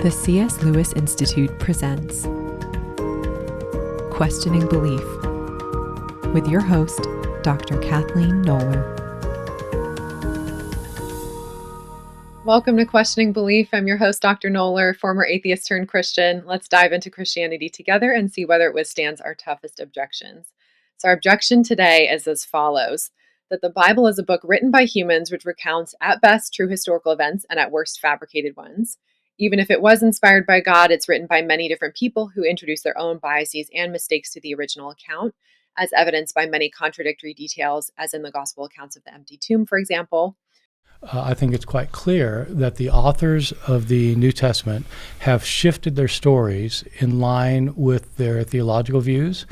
The C.S. Lewis Institute presents Questioning Belief with your host, Dr. Kathleen Noller. Welcome to Questioning Belief. I'm your host, Dr. Noller, former atheist turned Christian. Let's dive into Christianity together and see whether it withstands our toughest objections. So our objection today is as follows: that the Bible is a book written by humans which recounts at best true historical events and at worst fabricated ones. Even if it was inspired by God, it's written by many different people who introduce their own biases and mistakes to the original account, as evidenced by many contradictory details, as in the gospel accounts of the empty tomb, for example. I think it's quite clear that the authors of the New Testament have shifted their stories in line with their theological views,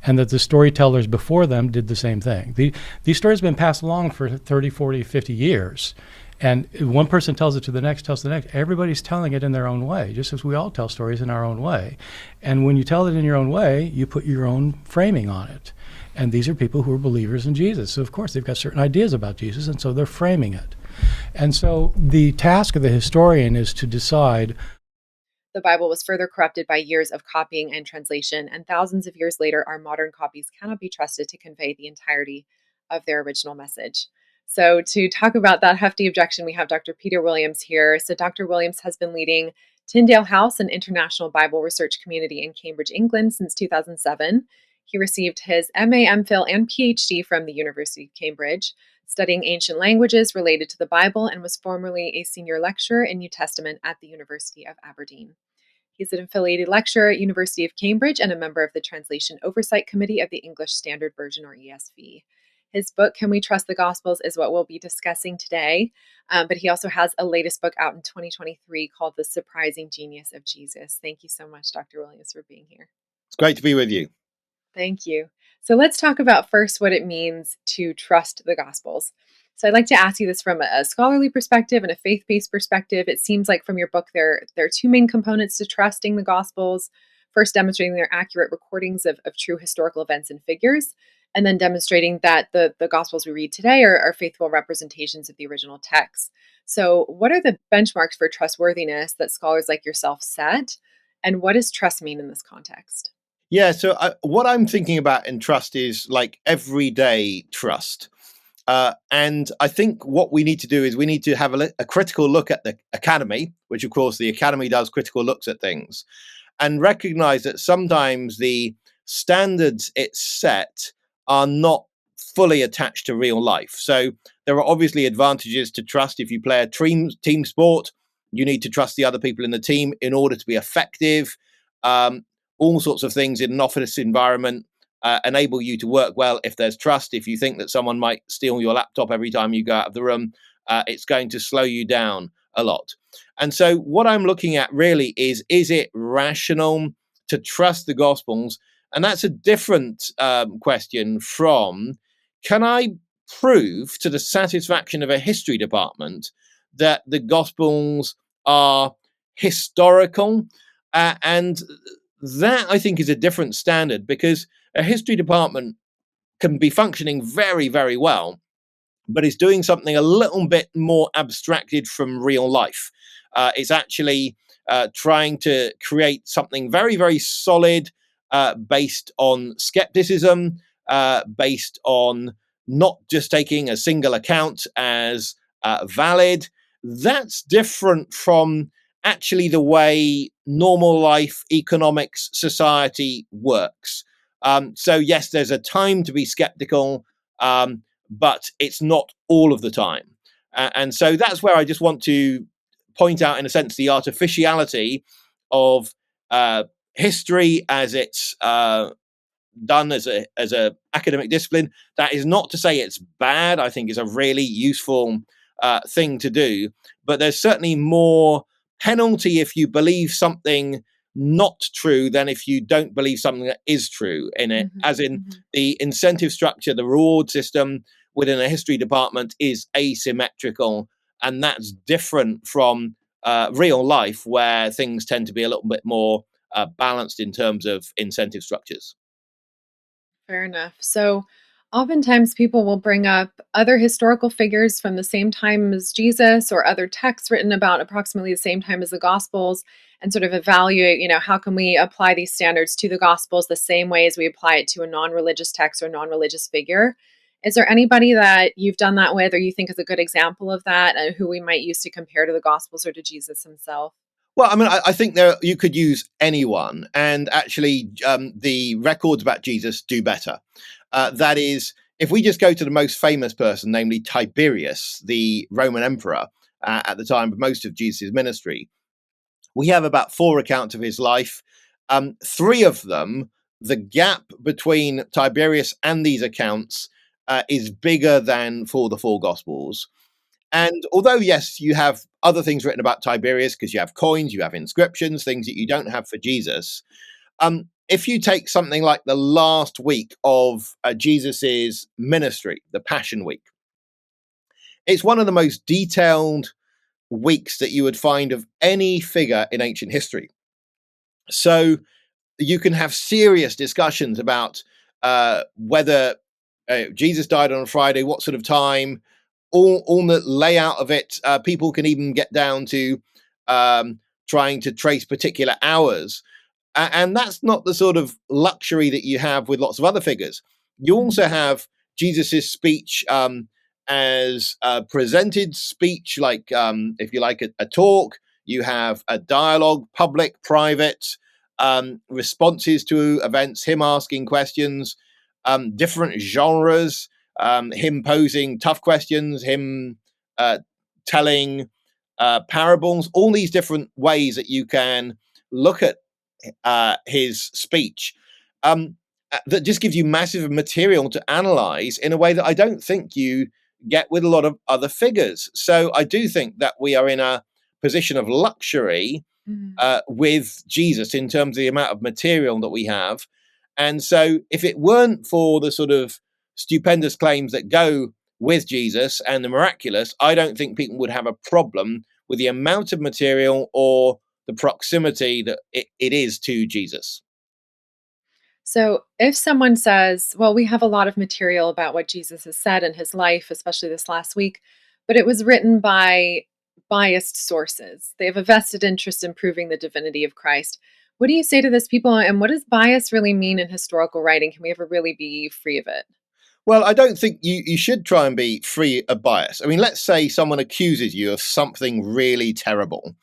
and that the storytellers before them did the same thing. These stories have been passed along for 30, 40, 50 years. And one person tells it to the next, tells the next. Everybody's telling it in their own way, just as we all tell stories in our own way. And when you tell it in your own way, you put your own framing on it. And these are people who are believers in Jesus. So, of course, they've got certain ideas about Jesus, and so they're framing it. And so the task of the historian is to decide. The Bible was further corrupted by years of copying and translation, and thousands of years later, our modern copies cannot be trusted to convey the entirety of their original message. So to talk about that hefty objection, we have Dr. Peter Williams here. So Dr. Williams has been leading Tyndale House, an international Bible research community in Cambridge, England, since 2007. He received his MA, MPhil, and PhD from the University of Cambridge, studying ancient languages related to the Bible, and was formerly a senior lecturer in New Testament at the University of Aberdeen. He's an affiliated lecturer at University of Cambridge and a member of the Translation Oversight Committee of the English Standard Version, or ESV. His book, Can We Trust the Gospels, is what we'll be discussing today. But he also has a latest book out in 2023 called The Surprising Genius of Jesus. Thank you so much, Dr. Williams, for being here. It's great to be with you. Thank you. So let's talk about first what it means to trust the Gospels. So I'd like to ask you this from a scholarly perspective and a faith-based perspective. It seems like from your book there are two main components to trusting the Gospels. First, demonstrating their accurate recordings of true historical events and figures, and then demonstrating that the Gospels we read today are faithful representations of the original text. So what are the benchmarks for trustworthiness that scholars like yourself set? And what does trust mean in this context? Yeah, so what I'm thinking about in trust is like everyday trust. And I think what we need to do is we need to have a critical look at the academy, which of course the academy does critical looks at things, and recognize that sometimes the standards it's set are not fully attached to real life. So there are obviously advantages to trust. If you play a team sport, you need to trust the other people in the team in order to be effective. All sorts of things in an office environment enable you to work well if there's trust. If you think that someone might steal your laptop every time you go out of the room, it's going to slow you down a lot. And so what I'm looking at really is it rational to trust the Gospels? And that's a different question from, can I prove to the satisfaction of a history department that the Gospels are historical? And that, I think, is a different standard, because a history department can be functioning very, very well, but it's doing something a little bit more abstracted from real life. It's actually trying to create something very, very solid, based on skepticism, based on not just taking a single account as valid. That's different from actually the way normal life, economics, society works. So yes, there's a time to be skeptical, but it's not all of the time. And so that's where I just want to point out, in a sense, the artificiality of history as it's done as a academic discipline. That is not to say it's bad. I think it's a really useful thing to do, but there's certainly more penalty if you believe something not true than if you don't believe something that is true in it. As in the incentive structure, the reward system within a history department is asymmetrical, and that's different from real life, where things tend to be a little bit more balanced in terms of incentive structures. Fair enough. So Oftentimes, people will bring up other historical figures from the same time as Jesus or other texts written about approximately the same time as the Gospels and sort of evaluate, how can we apply these standards to the Gospels the same way as we apply it to a non religious text or non religious figure. Is there anybody that you've done that with or you think is a good example of that and who we might use to compare to the Gospels or to Jesus himself? Well, I mean, I think you could use anyone, and actually, the records about Jesus do better. That is, if we just go to the most famous person, namely Tiberius, the Roman emperor at the time of most of Jesus' ministry, we have about 4 accounts of his life. 3 of them, the gap between Tiberius and these accounts is bigger than for the 4 Gospels. And although, yes, you have other things written about Tiberius because you have coins, you have inscriptions, things that you don't have for Jesus. If you take something like the last week of Jesus's ministry, the Passion Week, it's one of the most detailed weeks that you would find of any figure in ancient history. So you can have serious discussions about whether Jesus died on a Friday, what sort of time, all the layout of it. People can even get down to trying to trace particular hours. And that's not the sort of luxury that you have with lots of other figures. You also have Jesus's speech as a presented speech, like if you like a talk. You have a dialogue, public, private, responses to events, him asking questions, different genres, him posing tough questions, him telling parables, all these different ways that you can look at his speech, that just gives you massive material to analyze in a way that I don't think you get with a lot of other figures. So I do think that we are in a position of luxury Mhm. with Jesus in terms of the amount of material that we have. And so if it weren't for the sort of stupendous claims that go with Jesus and the miraculous, I don't think people would have a problem with the amount of material or the proximity that it is to Jesus. So, if someone says, well, we have a lot of material about what Jesus has said in his life, especially this last week, but it was written by biased sources, they have a vested interest in proving the divinity of Christ. What do you say to those people? And what does bias really mean in historical writing? Can we ever really be free of it? Well, I don't think you should try and be free of bias. I mean, let's say someone accuses you of something really terrible.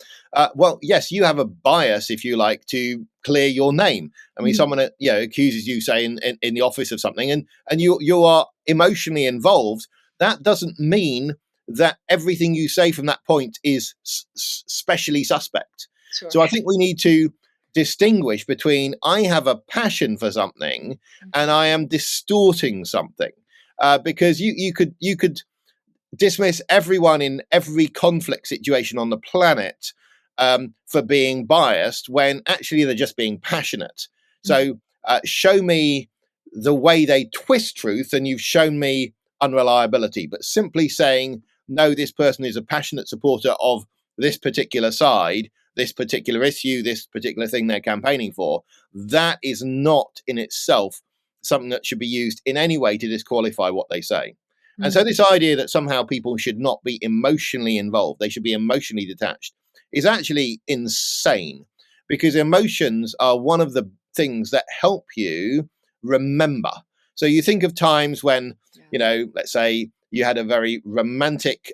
Well, yes, you have a bias, if you like, to clear your name. I mean, Mhm. someone accuses you, say, in the office of something, and you are emotionally involved. That doesn't mean that everything you say from that point is specially suspect. Sure. So I think we need to distinguish between I have a passion for something and Mhm. I am distorting something. Because you could dismiss everyone in every conflict situation on the planet for being biased when actually they're just being passionate. Mhm. So show me the way they twist truth, and you've shown me unreliability. But simply saying no, this person is a passionate supporter of this particular side, this particular issue, this particular thing they're campaigning for, that is not in itself something that should be used in any way to disqualify what they say. And so, Mhm. this idea that somehow people should not be emotionally involved, they should be emotionally detached, is actually insane, because emotions are one of the things that help you remember. So, you think of times when, Yeah. let's say you had a very romantic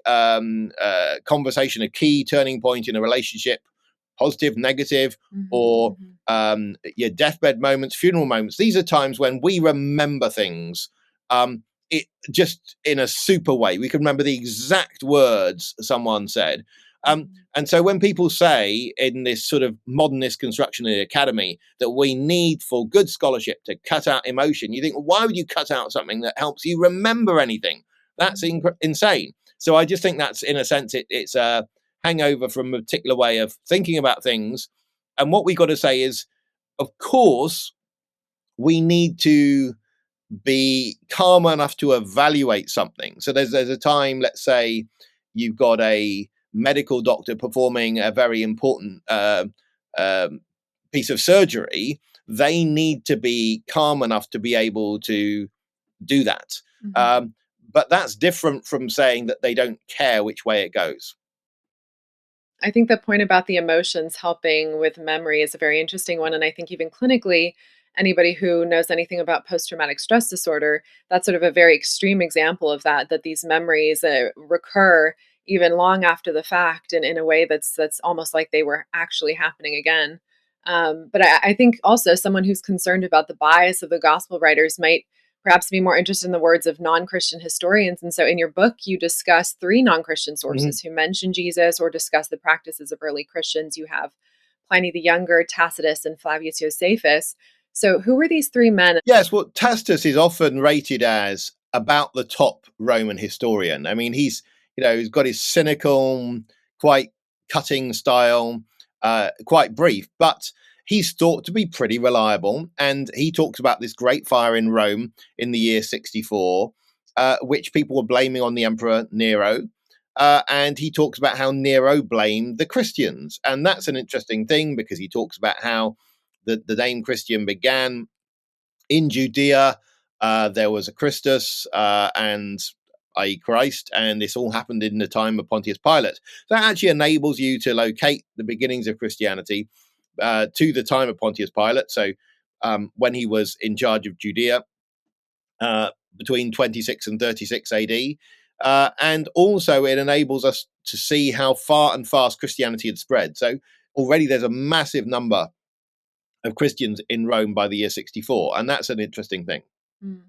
conversation, a key turning point in a relationship, positive, negative, Mhm. or Mhm. your deathbed moments, funeral moments. These are times when we remember things. It just in a super way. We can remember the exact words someone said. Mhm. And so when people say in this sort of modernist construction in the academy that we need for good scholarship to cut out emotion, you think, well, why would you cut out something that helps you remember anything? That's Mhm. insane. So I just think that's, in a sense, it's a hangover from a particular way of thinking about things. And what we got to say is, of course, we need to be calm enough to evaluate something. So there's a time, let's say, you've got a medical doctor performing a very important um, piece of surgery. They need to be calm enough to be able to do that. Mhm. But that's different from saying that they don't care which way it goes. I think the point about the emotions helping with memory is a very interesting one. And I think even clinically, anybody who knows anything about post traumatic stress disorder, that's sort of a very extreme example of that, that these memories recur even long after the fact and in a way that's almost like they were actually happening again. But I think also someone who's concerned about the bias of the gospel writers might perhaps be more interested in the words of non-Christian historians. And so in your book, you discuss three non-Christian Mhm. sources who mention Jesus or discuss the practices of early Christians. You have Pliny the Younger, Tacitus, and Flavius Josephus. So who were these three men? Yes, well, Tacitus is often rated as about the top Roman historian. I mean, he's got his cynical, quite cutting style, quite brief, but he's thought to be pretty reliable. And he talks about this great fire in Rome in the year 64, which people were blaming on the Emperor Nero. And he talks about how Nero blamed the Christians. And that's an interesting thing because he talks about how the name Christian began in Judea. There was a Christus and i.e. Christ, and this all happened in the time of Pontius Pilate. So that actually enables you to locate the beginnings of Christianity to the time of Pontius Pilate. So when he was in charge of Judea uh, between 26 and 36 AD. And also, it enables us to see how far and fast Christianity had spread. So already there's a massive number of Christians in Rome by the year 64. And that's an interesting thing. Mm.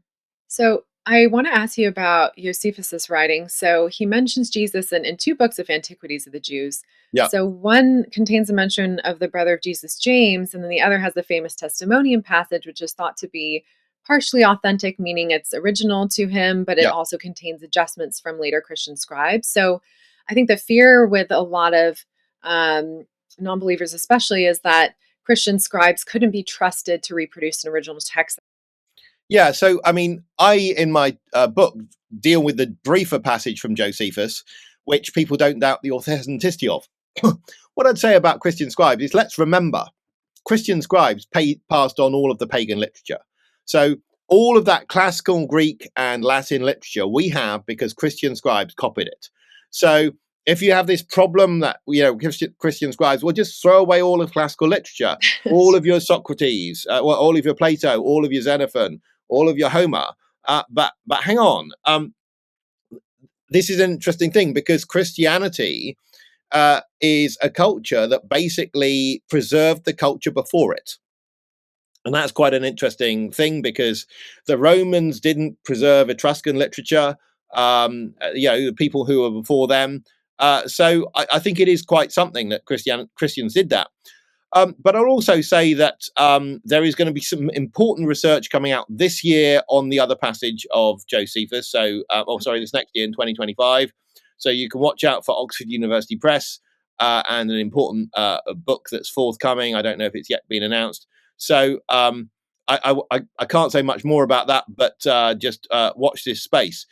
So I want to ask you about Josephus's writing. So he mentions Jesus in two books of Antiquities of the Jews. Yeah. So one contains a mention of the brother of Jesus, James, and then the other has the famous testimonium passage, which is thought to be partially authentic, meaning it's original to him, but it Yeah. also contains adjustments from later Christian scribes. So I think the fear with a lot of non believers, especially, is that Christian scribes couldn't be trusted to reproduce an original text. Yeah. So, I mean, in my book, deal with the briefer passage from Josephus, which people don't doubt the authenticity of. What I'd say about Christian scribes is let's remember Christian scribes passed on all of the pagan literature. So all of that classical Greek and Latin literature we have because Christian scribes copied it. So if you have this problem that Christian scribes will just throw away all of classical literature, all of your Socrates, all of your Plato, all of your Xenophon, all of your Homer. But hang on, this is an interesting thing because Christianity is a culture that basically preserved the culture before it. And that's quite an interesting thing because the Romans didn't preserve Etruscan literature, the people who were before them. So I think it is quite something that Christians did that. But I'll also say that there is going to be some important research coming out this year on the other passage of Josephus. This next year in 2025. So you can watch out for Oxford University Press and an important book that's forthcoming. I don't know if it's yet been announced. So I can't say much more about that, but just watch this space.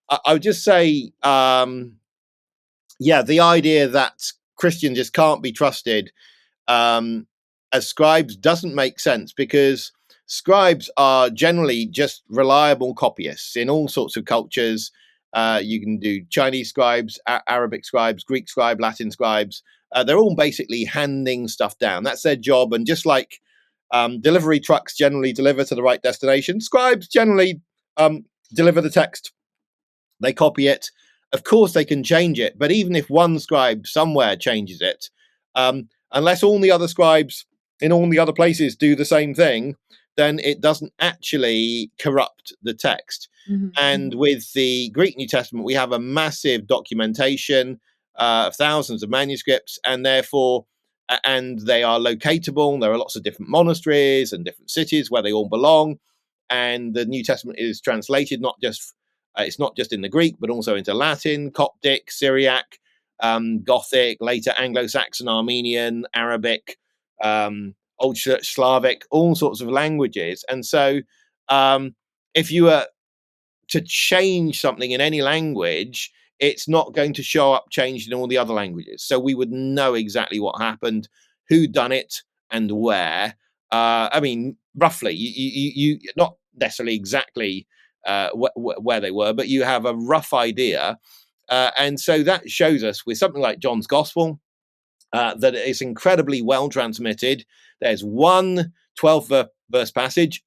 I would just say, the idea that Christians just can't be trusted um, as scribes doesn't make sense because scribes are generally just reliable copyists in all sorts of cultures. You can do Chinese scribes, Arabic scribes, Greek scribe, Latin scribes. They're all basically handing stuff down. That's their job. And just like delivery trucks generally deliver to the right destination, scribes generally deliver the text. They copy it. Of course, they can change it, but even if one scribe somewhere changes it, unless all the other scribes in all the other places do the same thing, then it doesn't actually corrupt the text. Mhm, And mhm. with the Greek New Testament, we have a massive documentation of thousands of manuscripts, and therefore, and they are locatable. There are lots of different monasteries and different cities where they all belong. And the New Testament is translated it's not just in the Greek, but also into Latin, Coptic, Syriac, Gothic, later Anglo-Saxon, Armenian, Arabic, Old Church Slavic, all sorts of languages. And so, if you were to change something in any language, it's not going to show up changed in all the other languages. So we would know exactly what happened, who done it, and where. I mean, roughly, you not necessarily exactly where they were, but you have a rough idea. And so that shows us with something like John's Gospel that it's incredibly well transmitted. There's one 12 verse passage,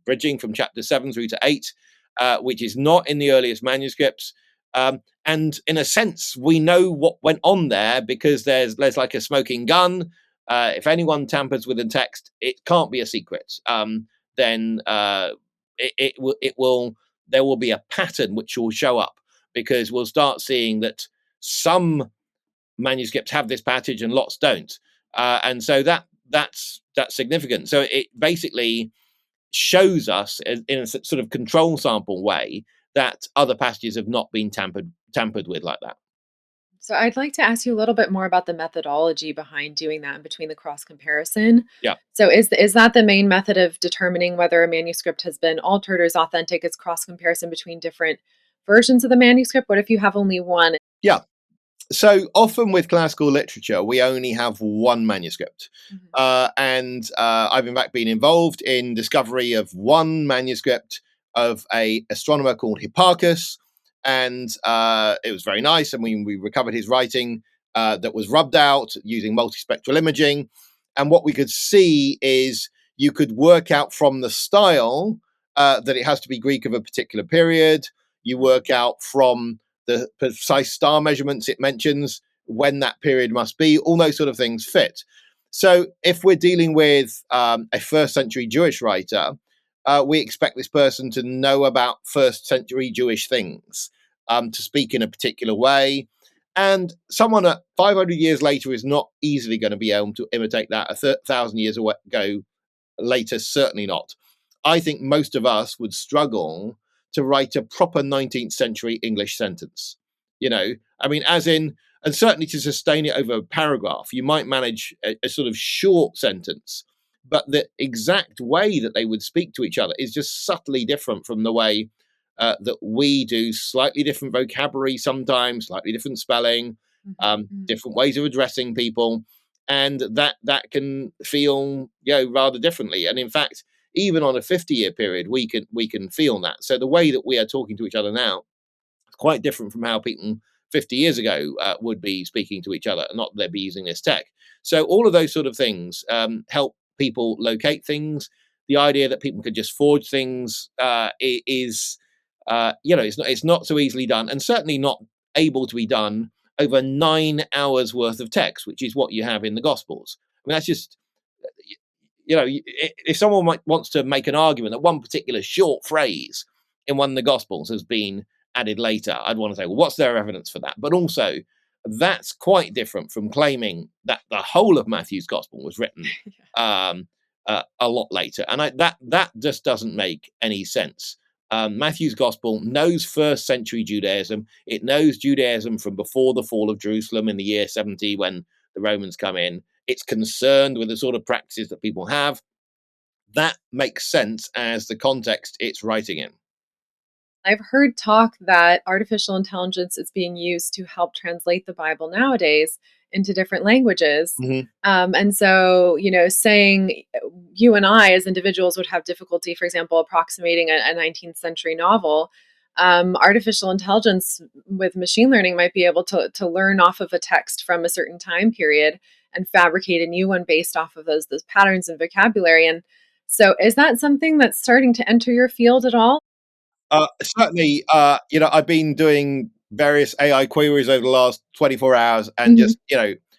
bridging from chapter 7 through to 8, which is not in the earliest manuscripts. And in a sense, we know what went on there because there's like a smoking gun. If anyone tampers with the text, it can't be a secret. Then it will there will be a pattern which will show up because we'll start seeing that some manuscripts have this passage and lots don't, and so that's significant. So it basically shows us in a sort of control sample way that other passages have not been tampered with like that. So I'd like to ask you a little bit more about the methodology behind doing that and between the cross comparison. Yeah. So is that the main method of determining whether a manuscript has been altered or is authentic? Is cross comparison between different versions of the manuscript? What if you have only one? Yeah. So often with classical literature, we only have one manuscript. Mhm. And I've in fact been involved in discovery of one manuscript of a astronomer called Hipparchus. And it was very nice. And we recovered his writing that was rubbed out using multispectral imaging. And what we could see is you could work out from the style that it has to be Greek of a particular period. You work out from the precise star measurements it mentions, when that period must be, all those sort of things fit. So if we're dealing with a first century Jewish writer, we expect this person to know about first century Jewish things, to speak in a particular way. And someone at 500 years later is not easily going to be able to imitate that. 1,000 years ago later, certainly not. I think most of us would struggle to write a proper 19th century English sentence. I mean, as in, and certainly to sustain it over a paragraph, you might manage a sort of short sentence, but the exact way that they would speak to each other is just subtly different from the way that we do. Slightly different vocabulary sometimes, slightly different spelling, Mhm. different ways of addressing people, and that can feel rather differently. And in fact, even on a 50-year period, we can feel that. So the way that we are talking to each other now is quite different from how people 50 years ago would be speaking to each other, not that they'd be using this tech. So all of those sort of things help people locate things. The idea that people could just forge things is, it's not so easily done, and certainly not able to be done over 9 hours worth of text, which is what you have in the Gospels. I mean, that's just, if someone wants to make an argument that one particular short phrase in one of the Gospels has been added later, I'd want to say, well, what's their evidence for that? But also, that's quite different from claiming that the whole of Matthew's Gospel was written a lot later, and that just doesn't make any sense. Matthew's Gospel knows first century Judaism. It knows Judaism from before the fall of Jerusalem in the year 70 when the Romans come in. It's concerned with the sort of practices that people have. That makes sense as the context it's writing in. I've heard talk that artificial intelligence is being used to help translate the Bible nowadays into different languages. Mm-hmm. And so, saying you and I as individuals would have difficulty, for example, approximating a 19th century novel. Artificial intelligence with machine learning might be able to learn off of a text from a certain time period and fabricate a new one based off of those patterns and vocabulary. And so, is that something that's starting to enter your field at all? Certainly, I've been doing various AI queries over the last 24 hours and Mhm. just,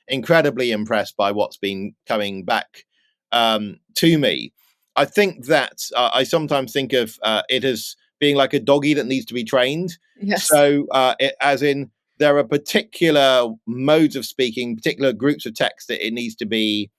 incredibly impressed by what's been coming back to me. I think that I sometimes think of it as being like a doggy that needs to be trained. Yes. So, as in, there are particular modes of speaking, particular groups of text that it needs to be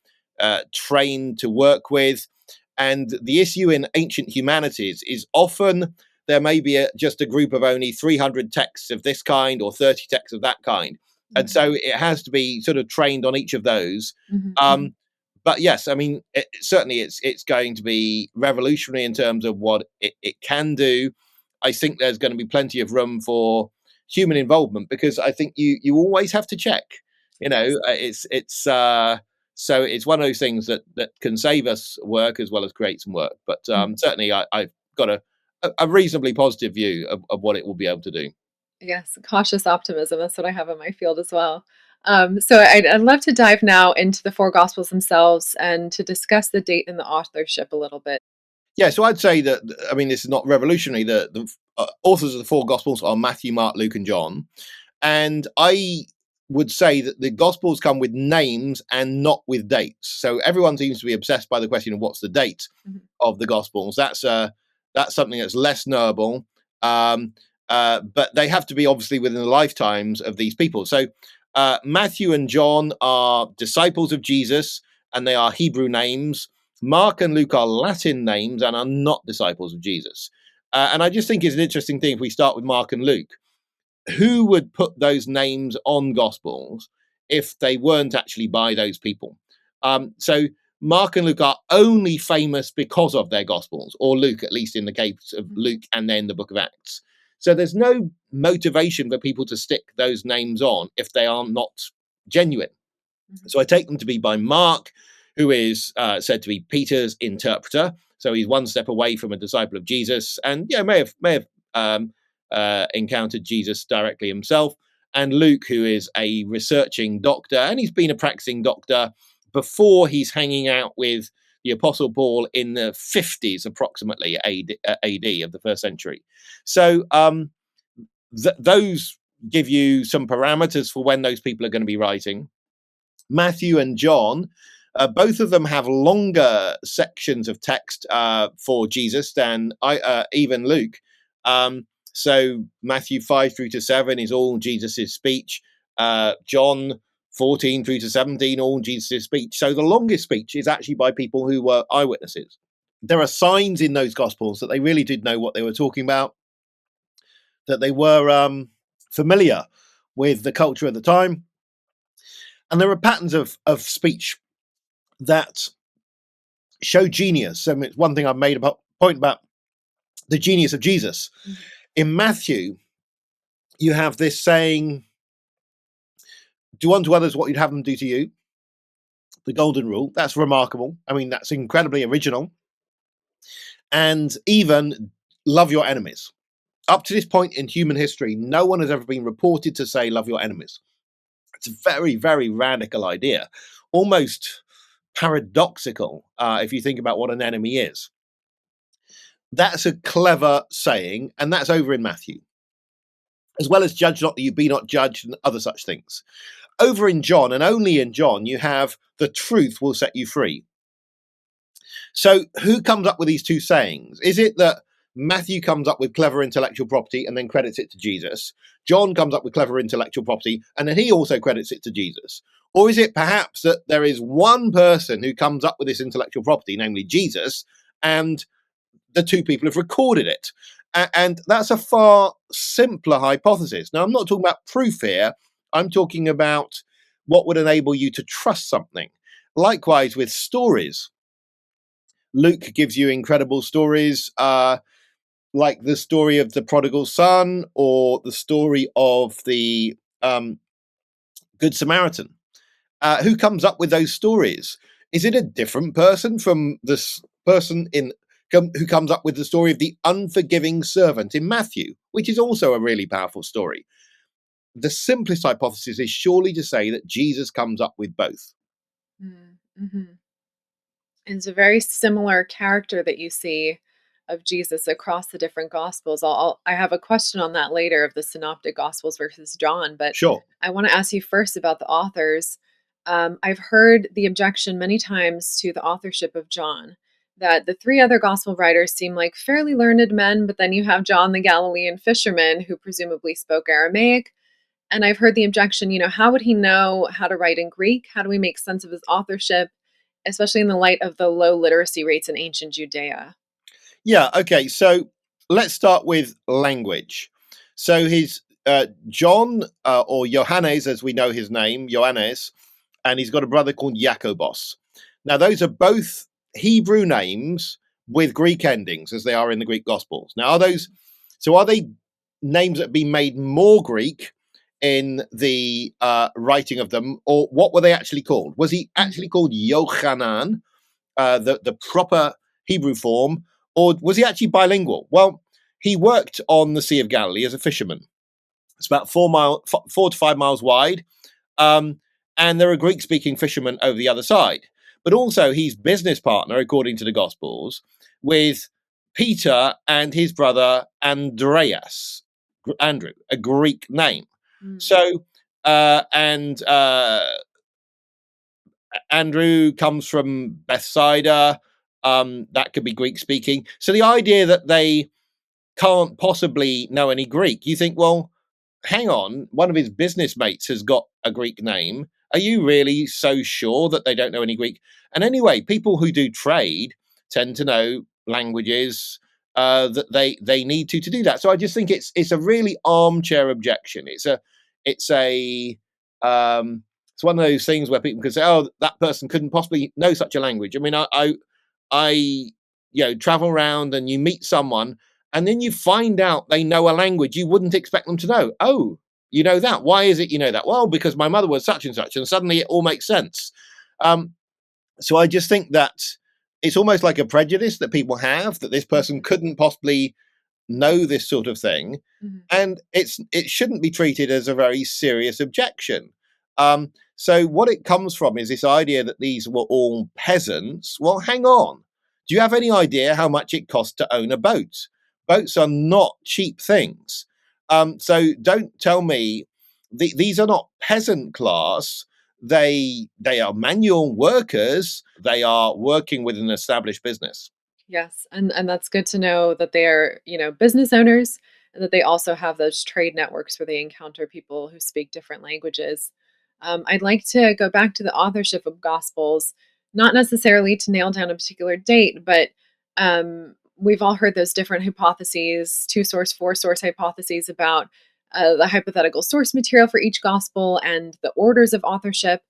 trained to work with. And the issue in ancient humanities is often there may be just a group of only 300 texts of this kind or 30 texts of that kind. And Mhm. so it has to be sort of trained on each of those. Mhm. Mhm. Um, but yes, I mean, certainly it's going to be revolutionary in terms of what it can do. I think there's going to be plenty of room for human involvement because I think you always have to check. Yes. So it's one of those things that can save us work as well as create some work. But Mhm. certainly, I've got a reasonably positive view of what it will be able to do. Yes, cautious optimism. That's what I have in my field as well. So I'd love to dive now into the four gospels themselves and to discuss the date and the authorship a little bit. Yeah, so I'd say that, I mean, this is not revolutionary. The authors of the four Gospels are Matthew, Mark, Luke, and John. And I would say that the Gospels come with names and not with dates. So everyone seems to be obsessed by the question of what's the date Mhm. of the Gospels. That's something that's less knowable. Um, but they have to be obviously within the lifetimes of these people. So Matthew and John are disciples of Jesus, and they are Hebrew names. Mark and Luke are Latin names and are not disciples of Jesus. And I just think it's an interesting thing if we start with Mark and Luke. Who would put those names on Gospels if they weren't actually by those people? So Mark and Luke are only famous because of their Gospels, or Luke, at least in the case of Mhm. Luke and then the book of Acts. So there's no motivation for people to stick those names on if they are not genuine. Mhm. So I take them to be by Mark, who is said to be Peter's interpreter. So he's one step away from a disciple of Jesus, and may have encountered Jesus directly himself. And Luke, who is a researching doctor, and he's been a practicing doctor before he's hanging out with the Apostle Paul in the 50s, approximately AD of the first century. So those give you some parameters for when those people are going to be writing. Matthew and John, both of them have longer sections of text for Jesus than even Luke. So Matthew 5 through to 7 is all Jesus's speech. John 14 through to 17, all Jesus's speech. So the longest speech is actually by people who were eyewitnesses. There are signs in those gospels that they really did know what they were talking about, that they were familiar with the culture at the time. And there are patterns of speech that show genius. It's one thing I've made a point about the genius of Jesus. Mhm. In Matthew, you have this saying, do unto others what you'd have them do to you. The golden rule. That's remarkable. I mean, that's incredibly original. And even love your enemies. Up to this point in human history, no one has ever been reported to say love your enemies. It's a very, very radical idea, almost paradoxical if you think about what an enemy is. That's a clever saying, and that's over in Matthew, as well as judge not that you be not judged and other such things. Over in John, and only in John, you have the truth will set you free. So who comes up with these two sayings? Is it that Matthew comes up with clever intellectual property and then credits it to Jesus? John comes up with clever intellectual property and then he also credits it to Jesus? Or is it perhaps that there is one person who comes up with this intellectual property, namely Jesus, and the two people have recorded it? And that's a far simpler hypothesis. Now, I'm not talking about proof here. I'm talking about what would enable you to trust something. Likewise with stories. Luke gives you incredible stories, like the story of the prodigal son or the story of the Good Samaritan. Who comes up with those stories? Is it a different person from this person who comes up with the story of the unforgiving servant in Matthew, which is also a really powerful story? The simplest hypothesis is surely to say that Jesus comes up with both. Mm-hmm. It's a very similar character that you see of Jesus across the different gospels. I have a question on that later of the synoptic gospels versus John, but Sure. I want to ask you first about the authors. I've heard the objection many times to the authorship of John, that the three other gospel writers seem like fairly learned men, but then you have John the Galilean fisherman who presumably spoke Aramaic. And I've heard the objection, how would he know how to write in Greek? How do we make sense of his authorship, especially in the light of the low literacy rates in ancient Judea? Yeah, okay. So let's start with language. So his John, or Johannes, as we know his name, Johannes, and he's got a brother called Jacobos. Now, those are both Hebrew names with Greek endings, as they are in the Greek Gospels. Now, are they names that have been made more Greek in the writing of them, or what were they actually called? Was he actually called Yochanan, the proper Hebrew form, or was he actually bilingual? Well, he worked on the Sea of Galilee as a fisherman. It's about 4 to 5 miles wide. Um, and there are Greek speaking fishermen over the other side. But also, he's business partner, according to the Gospels, with Peter and his brother Andreas, Andrew, a Greek name. Mm. So, and Andrew comes from Bethsaida. That could be Greek speaking. So the idea that they can't possibly know any Greek, you think, well, hang on, one of his business mates has got a Greek name. Are you really so sure that they don't know any Greek? And anyway, people who do trade tend to know languages that they need to do that. So I just think it's a really armchair objection. It's it's one of those things where people can say, oh, that person couldn't possibly know such a language. I mean, I travel around and you meet someone and then you find out they know a language you wouldn't expect them to know. Oh, you know that. Why is it you know that? Well, because my mother was such and such, and suddenly it all makes sense. Um, so I just think that it's almost like a prejudice that people have that this person Mhm. couldn't possibly know this sort of thing, Mhm. and it shouldn't be treated as a very serious objection. So what it comes from is this idea that these were all peasants. Well, hang on. Do you have any idea how much it costs to own a boat? Boats are not cheap things. So don't tell me these are not peasant class. They are manual workers. They are working with an established business. Yes, and that's good to know that they are, business owners and that they also have those trade networks where they encounter people who speak different languages. I'd like to go back to the authorship of Gospels, not necessarily to nail down a particular date, but we've all heard those different hypotheses, two source, four source hypotheses about the hypothetical source material for each gospel and the orders of authorship.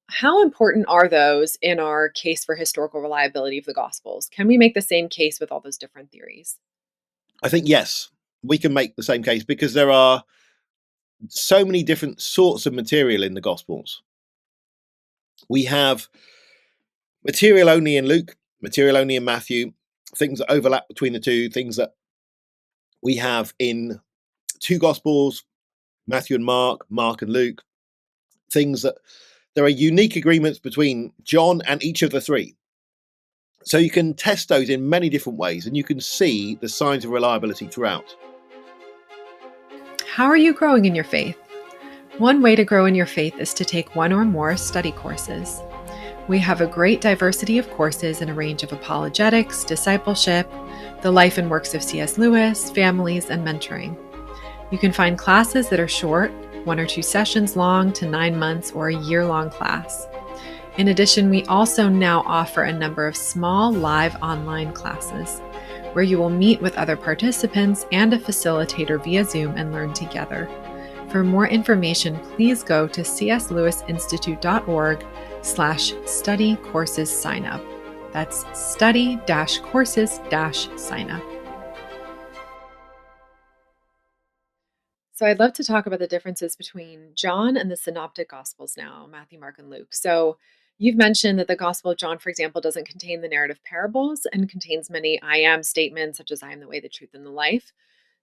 How important are those in our case for historical reliability of the Gospels? Can we make the same case with all those different theories? I think yes, we can make the same case because there are so many different sorts of material in the Gospels. We have material only in Luke, material only in Matthew, things that overlap between the two, things that we have in two Gospels, Matthew and Mark, Mark and Luke, things that there are unique agreements between John and each of the three. So you can test those in many different ways and you can see the signs of reliability throughout. How are you growing in your faith? One way to grow in your faith is to take one or more study courses. We have a great diversity of courses in a range of apologetics, discipleship, the life and works of C.S. Lewis, families, and mentoring. You can find classes that are short, 1 or 2 sessions long to 9 months or a year-long class. In addition, we also now offer a number of small live online classes where you will meet with other participants and a facilitator via Zoom and learn together. For more information, please go to cslewisinstitute.org/study courses sign up. That's study-courses-sign up. So I'd love to talk about the differences between John and the synoptic gospels now, Matthew, Mark, and Luke. So you've mentioned that the Gospel of John, for example, doesn't contain the narrative parables and contains many I am statements, such as I am the way, the truth, and the life.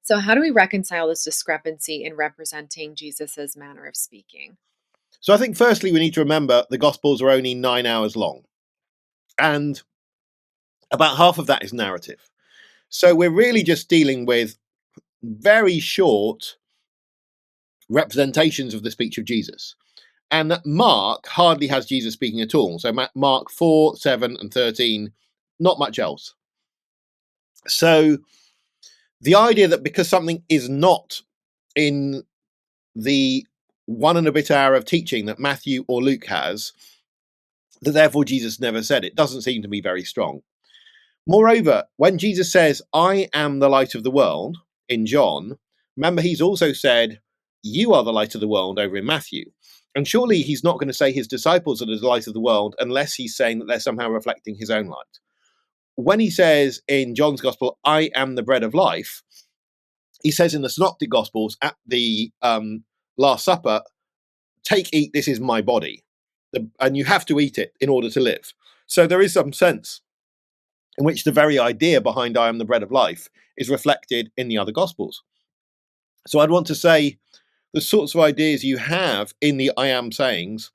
So how do we reconcile this discrepancy in representing Jesus's manner of speaking? So I think firstly we need to remember the Gospels are only 9 hours long. And about half of that is narrative. So we're really just dealing with very short representations of the speech of Jesus. And that Mark hardly has Jesus speaking at all. So Mark 4, 7, and 13, not much else. So the idea that because something is not in the 1 and a bit hour of teaching that Matthew or Luke has, that therefore Jesus never said it, doesn't seem to be very strong. Moreover, when Jesus says, I am the light of the world in John, remember he's also said, you are the light of the world over in Matthew. And surely he's not going to say his disciples are the light of the world unless he's saying that they're somehow reflecting his own light. When he says in John's gospel, I am the bread of life, he says in the synoptic gospels at the Last Supper, take, eat, this is my body. And you have to eat it in order to live. So there is some sense in which the very idea behind I am the bread of life is reflected in the other gospels. So I'd want to say the sorts of ideas you have in the I am sayings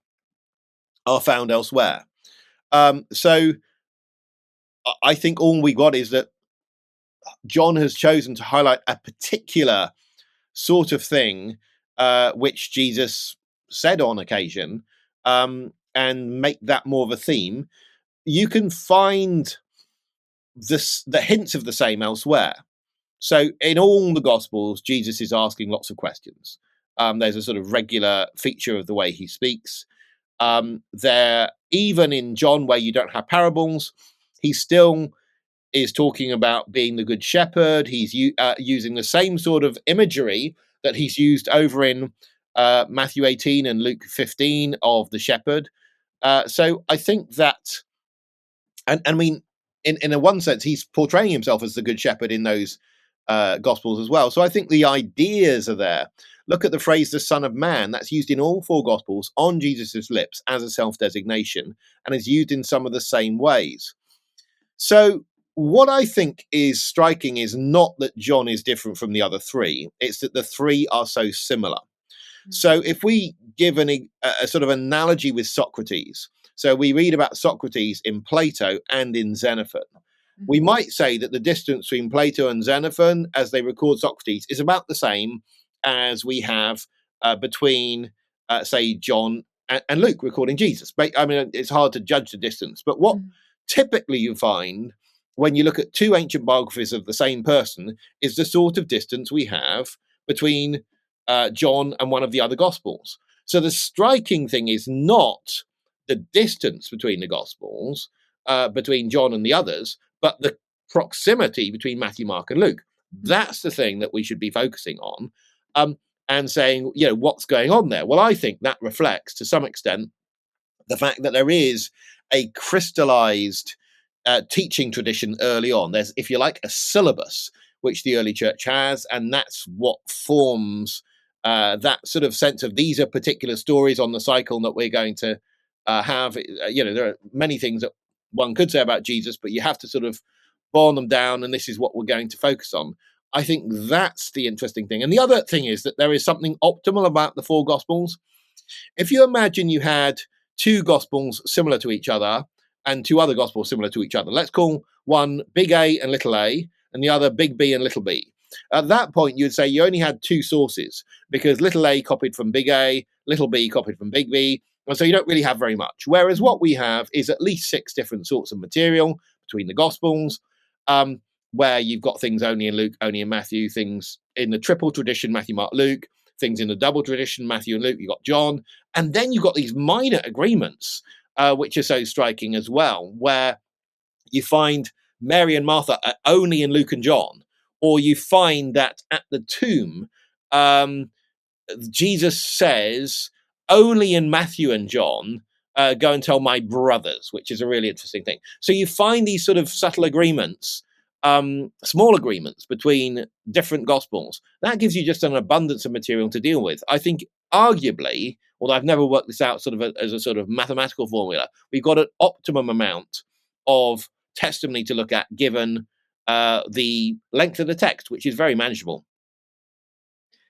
are found elsewhere. So I think all we got is that John has chosen to highlight a particular sort of thing which Jesus said on occasion, and make that more of a theme. You can find the hints of the same elsewhere. So in all the Gospels, Jesus is asking lots of questions. There's a sort of regular feature of the way he speaks. There, even in John, where you don't have parables, he still is talking about being the good shepherd. He's using the same sort of imagery that he's used over in Matthew 18 and Luke 15 of the shepherd. So I think that, and I mean, in a one sense, he's portraying himself as the good shepherd in those gospels as well. So I think the ideas are there. Look at the phrase "the Son of Man." That's used in all four gospels on Jesus's lips as a self-designation, and is used in some of the same ways. So what I think is striking is not that John is different from the other three; it's that the three are so similar. So if we give a sort of analogy with Socrates, so we read about Socrates in Plato and in Xenophon, we might say that the distance between Plato and Xenophon, as they record Socrates, is about the same as we have between, say, John and Luke recording Jesus. But, I mean, it's hard to judge the distance. But what typically you find when you look at two ancient biographies of the same person is the sort of distance we have between John and one of the other Gospels. So the striking thing is not the distance between the Gospels, between John and the others, but the proximity between Matthew, Mark, and Luke. That's the thing that we should be focusing on, and saying, what's going on there? Well, I think that reflects to some extent the fact that there is a crystallized teaching tradition early on. There's, if you like, a syllabus which the early church has, and that's what forms that sort of sense of these are particular stories on the cycle that we're going to have. There are many things that one could say about Jesus, but you have to sort of boil them down, and this is what we're going to focus on. I think that's the interesting thing. And the other thing is that there is something optimal about the four Gospels. If you imagine you had two Gospels similar to each other and two other Gospels similar to each other, let's call one big A and little a, and the other big B and little b. At that point, you'd say you only had two sources because little a copied from big A, little b copied from big B, and so you don't really have very much. Whereas what we have is at least 6 different sorts of material between the Gospels, where you've got things only in Luke, only in Matthew, things in the triple tradition, Matthew, Mark, Luke, things in the double tradition, Matthew and Luke, you've got John, and then you've got these minor agreements, which are so striking as well, where you find Mary and Martha are only in Luke and John, or you find that at the tomb, Jesus says, only in Matthew and John, go and tell my brothers, which is a really interesting thing. So you find these sort of subtle agreements, small agreements between different gospels. That gives you just an abundance of material to deal with. I think arguably, although I've never worked this out sort of as a sort of mathematical formula, we've got an optimum amount of testimony to look at given the length of the text, which is very manageable.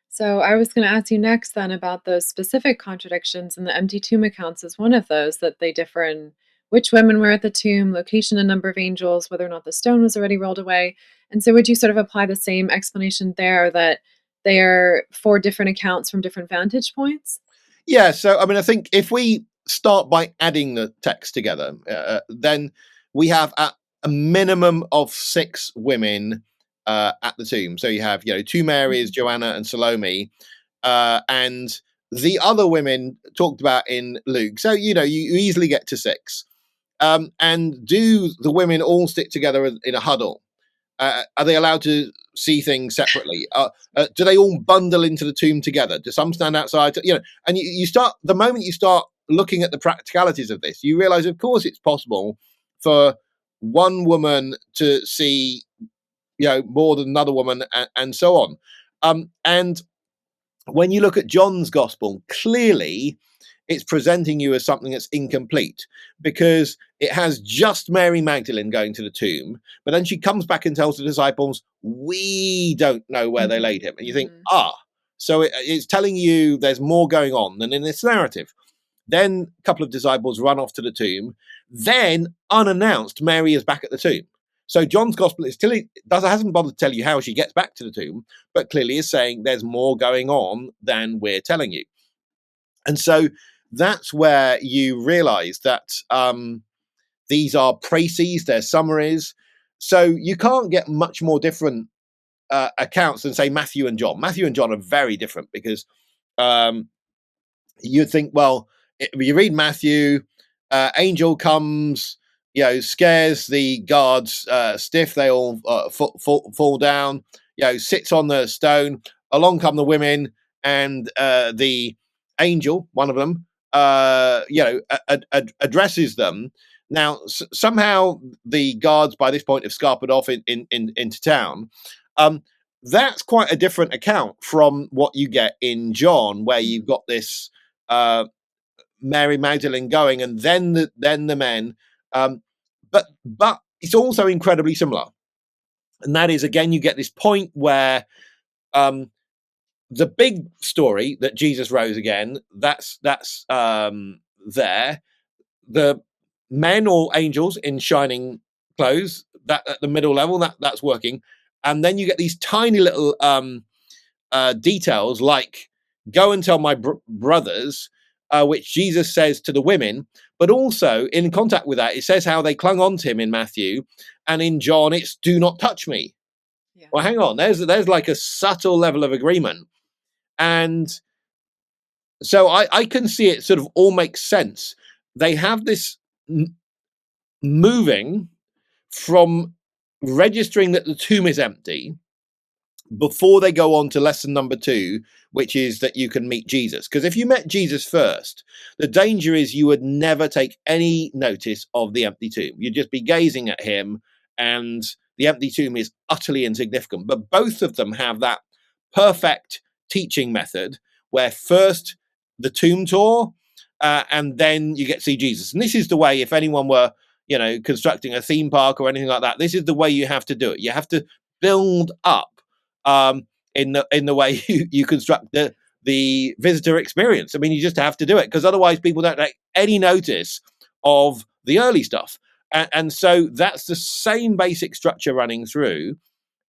So I was going to ask you next then about those specific contradictions, and the empty tomb accounts is one of those, that they differ in which women were at the tomb, location and number of angels, whether or not the stone was already rolled away. And so would you sort of apply the same explanation there, that they are 4 different accounts from different vantage points? Yeah, so I mean, I think if we start by adding the text together, then we have a minimum of 6 women at the tomb. So you have, 2 Marys, Joanna and Salome, and the other women talked about in Luke. So, you easily get to 6. And do the women all stick together in a huddle? Are they allowed to see things separately? Do they all bundle into the tomb together? Do some stand outside? And you start, the moment you start looking at the practicalities of this, you realize, of course, it's possible for one woman to see, more than another woman, and so on. And when you look at John's gospel, clearly it's presenting you as something that's incomplete, because it has just Mary Magdalene going to the tomb, but then she comes back and tells the disciples, we don't know where they laid him. And you think, Mm-hmm. so it's telling you there's more going on than in this narrative. Then a couple of disciples run off to the tomb. Then, unannounced, Mary is back at the tomb. So John's gospel hasn't bothered to tell you how she gets back to the tomb, but clearly is saying there's more going on than we're telling you. And so that's where you realize that these are précis, they're summaries. So you can't get much more different accounts than, say, Matthew and John. Matthew and John are very different, because you'd think, well, you read Matthew, angel comes, scares the guards stiff, they all fall down, sits on the stone. Along come the women, and the angel, one of them, addresses them. Now, somehow the guards by this point have scarpered off into town. That's quite a different account from what you get in John, where you've got this Mary Magdalene going, and then the men. But it's also incredibly similar, and that is, again, you get this point where the big story that Jesus rose again. That's there. The men or angels in shining clothes, that at the middle level, that's working, and then you get these tiny little details, like go and tell my brothers, which Jesus says to the women, but also in contact with that, it says how they clung on to him in Matthew, and in John it's do not touch me. Yeah. Well, hang on, there's like a subtle level of agreement, and so I can see it sort of all makes sense. They have this moving from registering that the tomb is empty before they go on to lesson number 2, which is that you can meet Jesus. Because if you met Jesus first, the danger is you would never take any notice of the empty tomb. You'd just be gazing at him, and the empty tomb is utterly insignificant. But both of them have that perfect teaching method where first the tomb tour, and then you get to see Jesus. And this is the way, if anyone were, constructing a theme park or anything like that, this is the way you have to do it. You have to build up in the way you construct the visitor experience. I mean, you just have to do it, because otherwise people don't take any notice of the early stuff. And so that's the same basic structure running through.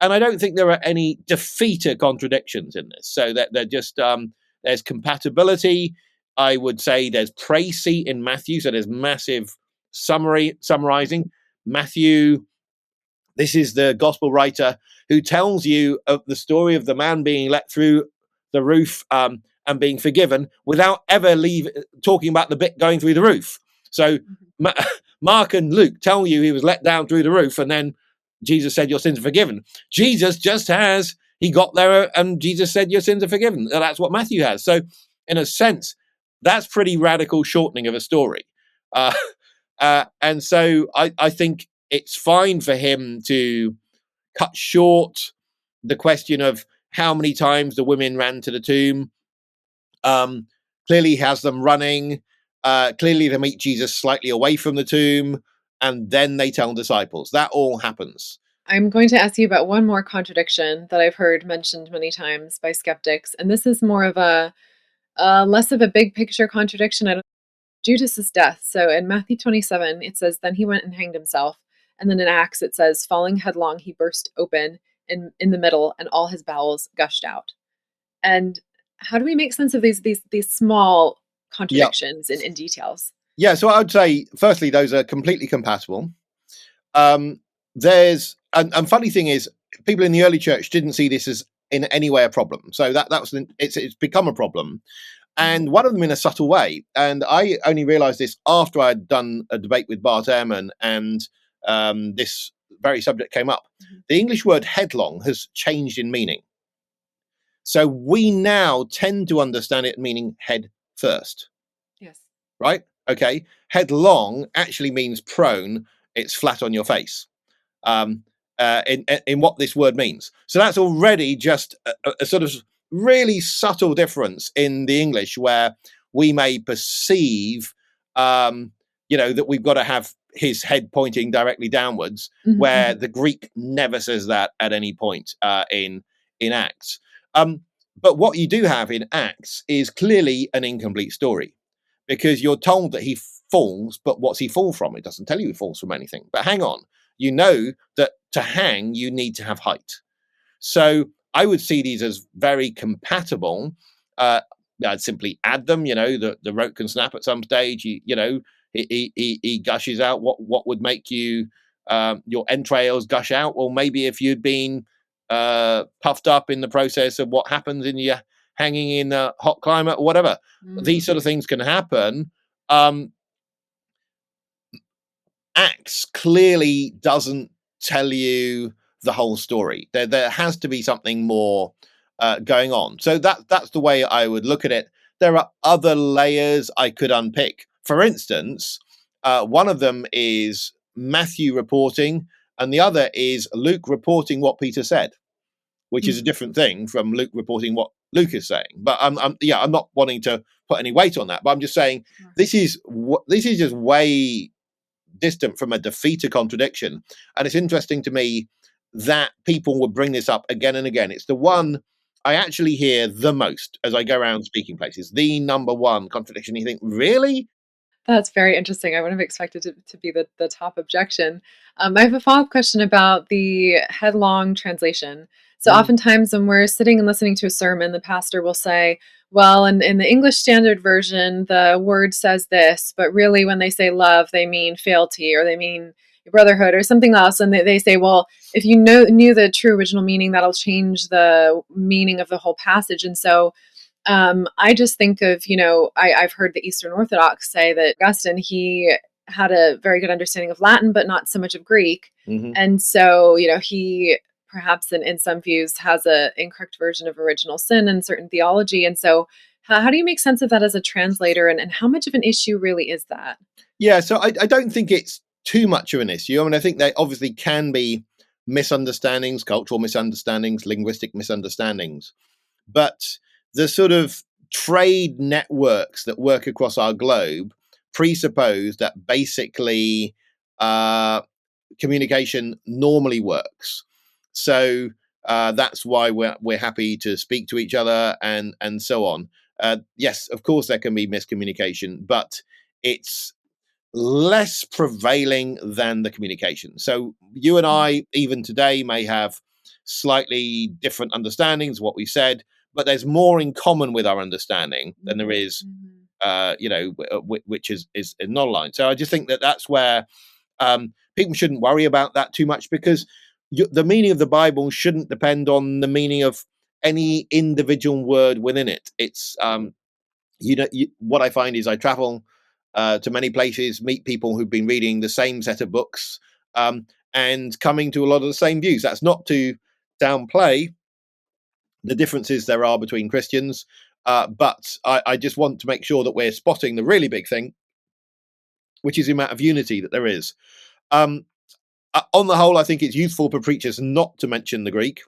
And I don't think there are any defeater contradictions in this. So that they're just there's compatibility. I would say there's précis in Matthew, so there's massive summarizing. Matthew, this is the gospel writer who tells you of the story of the man being let through the roof and being forgiven without ever talking about the bit going through the roof. So Mark and Luke tell you he was let down through the roof, and then Jesus said your sins are forgiven. Jesus just has, he got there and Jesus said your sins are forgiven. And that's what Matthew has. So in a sense, that's pretty radical shortening of a story. And so I think it's fine for him to cut short the question of how many times the women ran to the tomb. Clearly he has them running. Clearly they meet Jesus slightly away from the tomb, and then they tell disciples. That all happens. I'm going to ask you about one more contradiction that I've heard mentioned many times by skeptics, and this is more of a less of a big picture contradiction. Judas's death. So in Matthew 27, it says, then he went and hanged himself. And then in Acts, it says, falling headlong, he burst open in the middle, and all his bowels gushed out. And how do we make sense of these small contradictions in details? Yeah, so I would say, firstly, those are completely compatible. There's and funny thing is, people in the early church didn't see this as in any way a problem. So it's become a problem. And one of them in a subtle way. And I only realized this after I'd done a debate with Bart Ehrman, and this very subject came up. The English word headlong has changed in meaning. So we now tend to understand it meaning head first. Yes. Right? Okay. Headlong actually means prone. It's flat on your face. In what this word means. So that's already just a sort of really subtle difference in the English, where we may perceive, that we've got to have his head pointing directly downwards, where Mhm. the Greek never says that at any point in Acts. But what you do have in Acts is clearly an incomplete story, because you're told that he falls, but what's he fall from? It doesn't tell you he falls from anything. But hang on, you know that to hang, you need to have height. So I would see these as very compatible. Uh, I'd simply add them. The rope can snap at some stage. He gushes out. What would make your entrails gush out? Well, maybe if you'd been puffed up in the process of what happens in your hanging in a hot climate or whatever. These Mm. sort of things can happen. Um, Acts clearly doesn't tell you the whole story. There has to be something more going on. So that's the way I would look at it. There are other layers I could unpick. For instance, one of them is Matthew reporting, and the other is Luke reporting what Peter said, which is a Mhm. different thing from Luke reporting what Luke is saying. But I'm not wanting to put any weight on that. But I'm just saying Sure. this is just way distant from a defeated contradiction. And it's interesting to me that people would bring this up again and again. It's the one I actually hear the most as I go around speaking places, the number one contradiction. You think, really? That's very interesting. I wouldn't have expected it to be the top objection. I have a follow-up question about the headlong translation. So Mm, oftentimes when we're sitting and listening to a sermon, the pastor will say, well, in the English Standard Version, the word says this, but really when they say love, they mean fealty or they mean brotherhood or something else. And they say, well, if you knew the true original meaning, that'll change the meaning of the whole passage. And so I just think of, I've heard the Eastern Orthodox say that Augustine, he had a very good understanding of Latin, but not so much of Greek. mhm. And so, he perhaps in some views has a incorrect version of original sin in certain theology. And so how do you make sense of that as a translator and how much of an issue really is that? Yeah, so I don't think it's too much of an issue. I mean, I think there obviously can be misunderstandings, cultural misunderstandings, linguistic misunderstandings. But the sort of trade networks that work across our globe presuppose that basically uh, communication normally works. So that's why we're happy to speak to each other and so on. Yes, of course there can be miscommunication, but it's less prevailing than the communication. So you and Mhm. I, even today, may have slightly different understandings of what we said, but there's more in common with our understanding than there Mhm. is, Mhm. which is not aligned. So I just think that that's where people shouldn't worry about that too much, because the meaning of the Bible shouldn't depend on the meaning of any individual word within it. It's what I find is I travel to many places, meet people who've been reading the same set of books, and coming to a lot of the same views. That's not to downplay the differences there are between Christians, but I just want to make sure that we're spotting the really big thing, which is the amount of unity that there is. Um, on the whole, I think it's useful for preachers not to mention the Greek,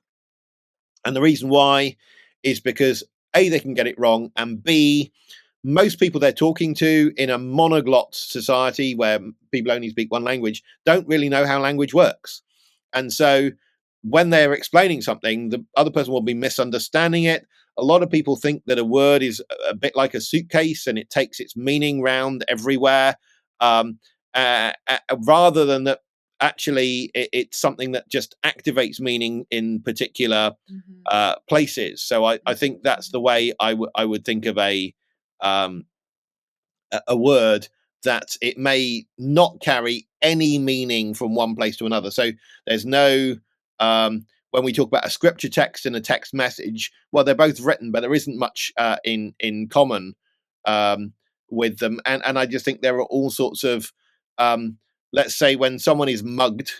and the reason why is because A, they can get it wrong, and B, most people they're talking to in a monoglot society where people only speak one language don't really know how language works. And so when they're explaining something, the other person will be misunderstanding it. A lot of people think that a word is a bit like a suitcase and it takes its meaning round everywhere, um, rather than that actually it's something that just activates meaning in particular Mhm. places. So I Mhm. think that's the Mhm. way I would think of um, a word, that it may not carry any meaning from one place to another. So there's no when we talk about a scripture text and a text message, well, they're both written, but there isn't much in common um, with them. And I just think there are all sorts of let's say when someone is mugged,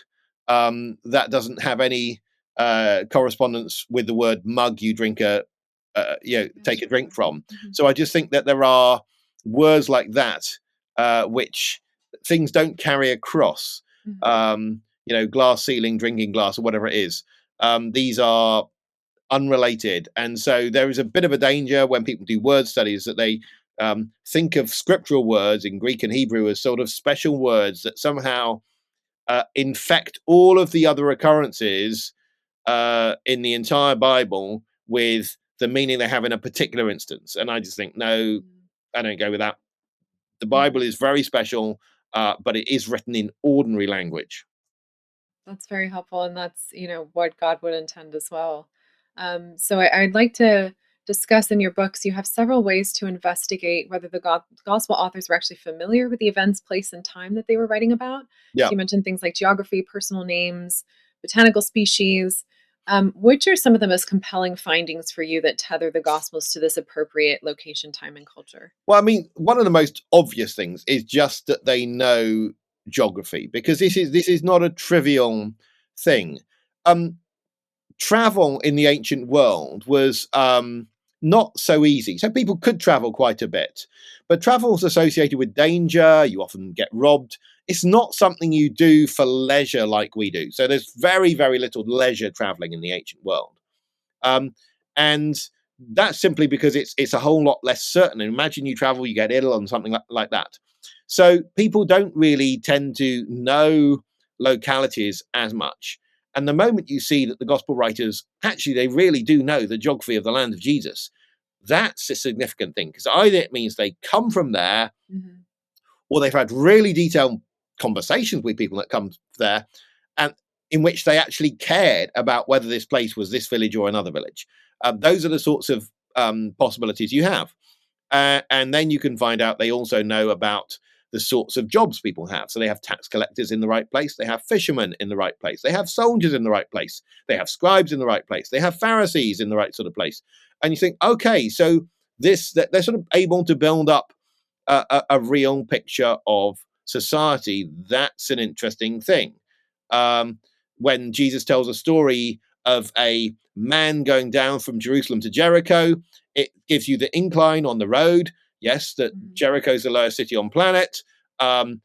that doesn't have any correspondence with the word mug you drink take a Gotcha. drink from. Mhm. So I just think that there are words like that, which things don't carry across. Mhm. Glass ceiling, drinking glass, or whatever it is. These are unrelated, and so there is a bit of a danger when people do word studies that they think of scriptural words in Greek and Hebrew as sort of special words that somehow infect all of the other occurrences in the entire Bible with the meaning they have in a particular instance. And I just think, no, I don't go with that. The Bible Mhm. is very special, but it is written in ordinary language. That's very helpful, and that's, what God would intend as well. So I'd like to discuss in your books, you have several ways to investigate whether the gospel authors were actually familiar with the events, place, and time that they were writing about. So Yeah. you mentioned things like geography, personal names, botanical species. Which are some of the most compelling findings for you that tether the gospels to this appropriate location, time, and culture? Well, I mean, one of the most obvious things is just that they know geography, because this is not a trivial thing. Um, Travel in the ancient world was not so easy. So people could travel quite a bit, but travel is associated with danger. You often get robbed. It's not something you do for leisure like we do. So there's very, very little leisure traveling in the ancient world. And that's simply because it's a whole lot less certain. And imagine you travel, you get ill, and something like that. So people don't really tend to know localities as much. And the moment you see that the gospel writers actually they really do know the geography of the land of Jesus, that's a significant thing, because either it means they come from there, Hmm. or they've had really detailed conversations with people that come there, and in which they actually cared about whether this place was this village or another village. Those are the sorts of possibilities you have. And then you can find out they also know about the sorts of jobs people have. So they have tax collectors in the right place, they have fishermen in the right place, they have soldiers in the right place, they have scribes in the right place, they have Pharisees in the right sort of place. And you think, okay, so this that they're sort of able to build up a real picture of society. That's an interesting thing. Um, when Jesus tells a story of a man going down from Jerusalem to Jericho, it gives you the incline on the road. Yes, that Hmm. Jericho's the lowest city on planet, and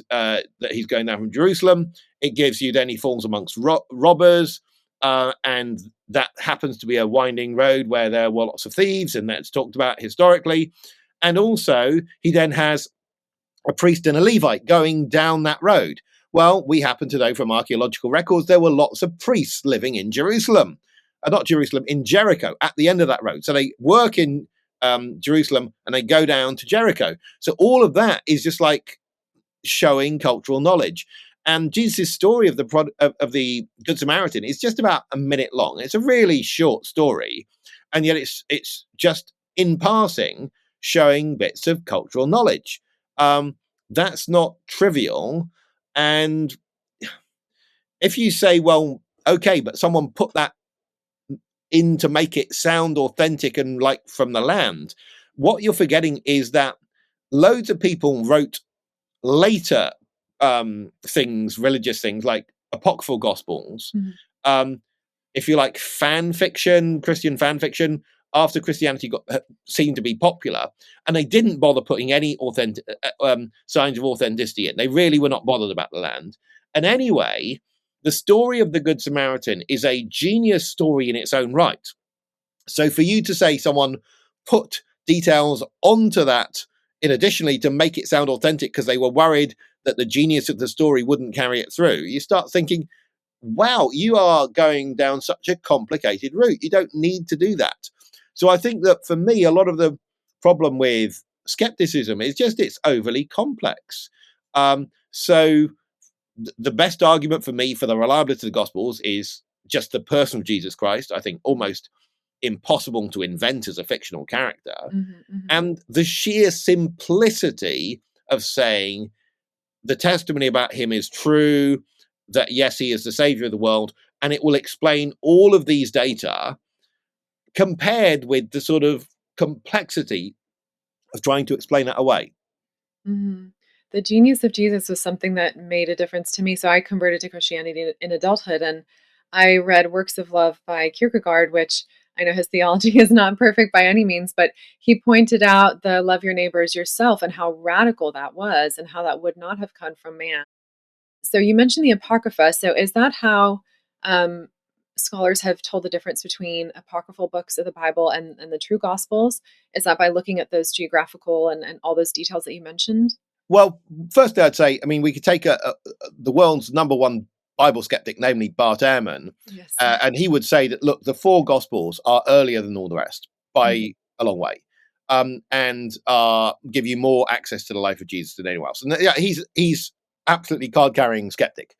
that he's going down from Jerusalem. It gives you then he falls amongst robbers, and that happens to be a winding road where there were lots of thieves, and that's talked about historically. And also, he then has a priest and a Levite going down that road. Well, we happen to know from archaeological records there were lots of priests living in Jerusalem, not Jerusalem, in Jericho at the end of that road. So they work in Jerusalem and they go down to Jericho. So all of that is just like showing cultural knowledge. And Jesus' story of the Good Samaritan is just about a minute long. It's a really short story, and yet it's just in passing showing bits of cultural knowledge. Um, that's not trivial. And if you say, well, okay, but someone put that in to make it sound authentic and like from the land, what you're forgetting is that loads of people wrote later things, religious things like apocryphal gospels, Hmm. um, if you like, fan fiction, Christian fan fiction, after Christianity seemed to be popular, and they didn't bother putting any authentic signs of authenticity in. They really were not bothered about the land. And anyway, the story of the Good Samaritan is a genius story in its own right. So for you to say someone put details onto that in additionally to make it sound authentic because they were worried that the genius of the story wouldn't carry it through, you start thinking, wow, you are going down such a complicated route. You don't need to do that. So I think that for me, a lot of the problem with skepticism is just it's overly complex. So the best argument for me for the reliability of the Gospels is just the person of Jesus Christ. I think Hmm. almost impossible to invent as a fictional character, Hmm. Hmm. and the sheer simplicity of saying the testimony about him is true, that yes, he is the savior of the world, and it will explain all of these data compared with the sort of complexity of trying to explain that away. Mhm. The genius of Jesus was something that made a difference to me. So I converted to Christianity in adulthood, and I read Works of Love by Kierkegaard, which I know his theology is not perfect by any means, but he pointed out the love your neighbor as yourself and how radical that was and how that would not have come from man. So you mentioned the Apocrypha. So is that how um, scholars have told the difference between apocryphal books of the Bible and the true Gospels? Is that by looking at those geographical and all those details that you mentioned? Well, firstly, I'd say, I mean, we could take the world's number one Bible skeptic, namely Bart Ehrman, Yes. and he would say that, look, the four Gospels are earlier than all the rest Mhm. by a long way, and give you more access to the life of Jesus than anyone else. And yeah, he's absolutely card carrying skeptic.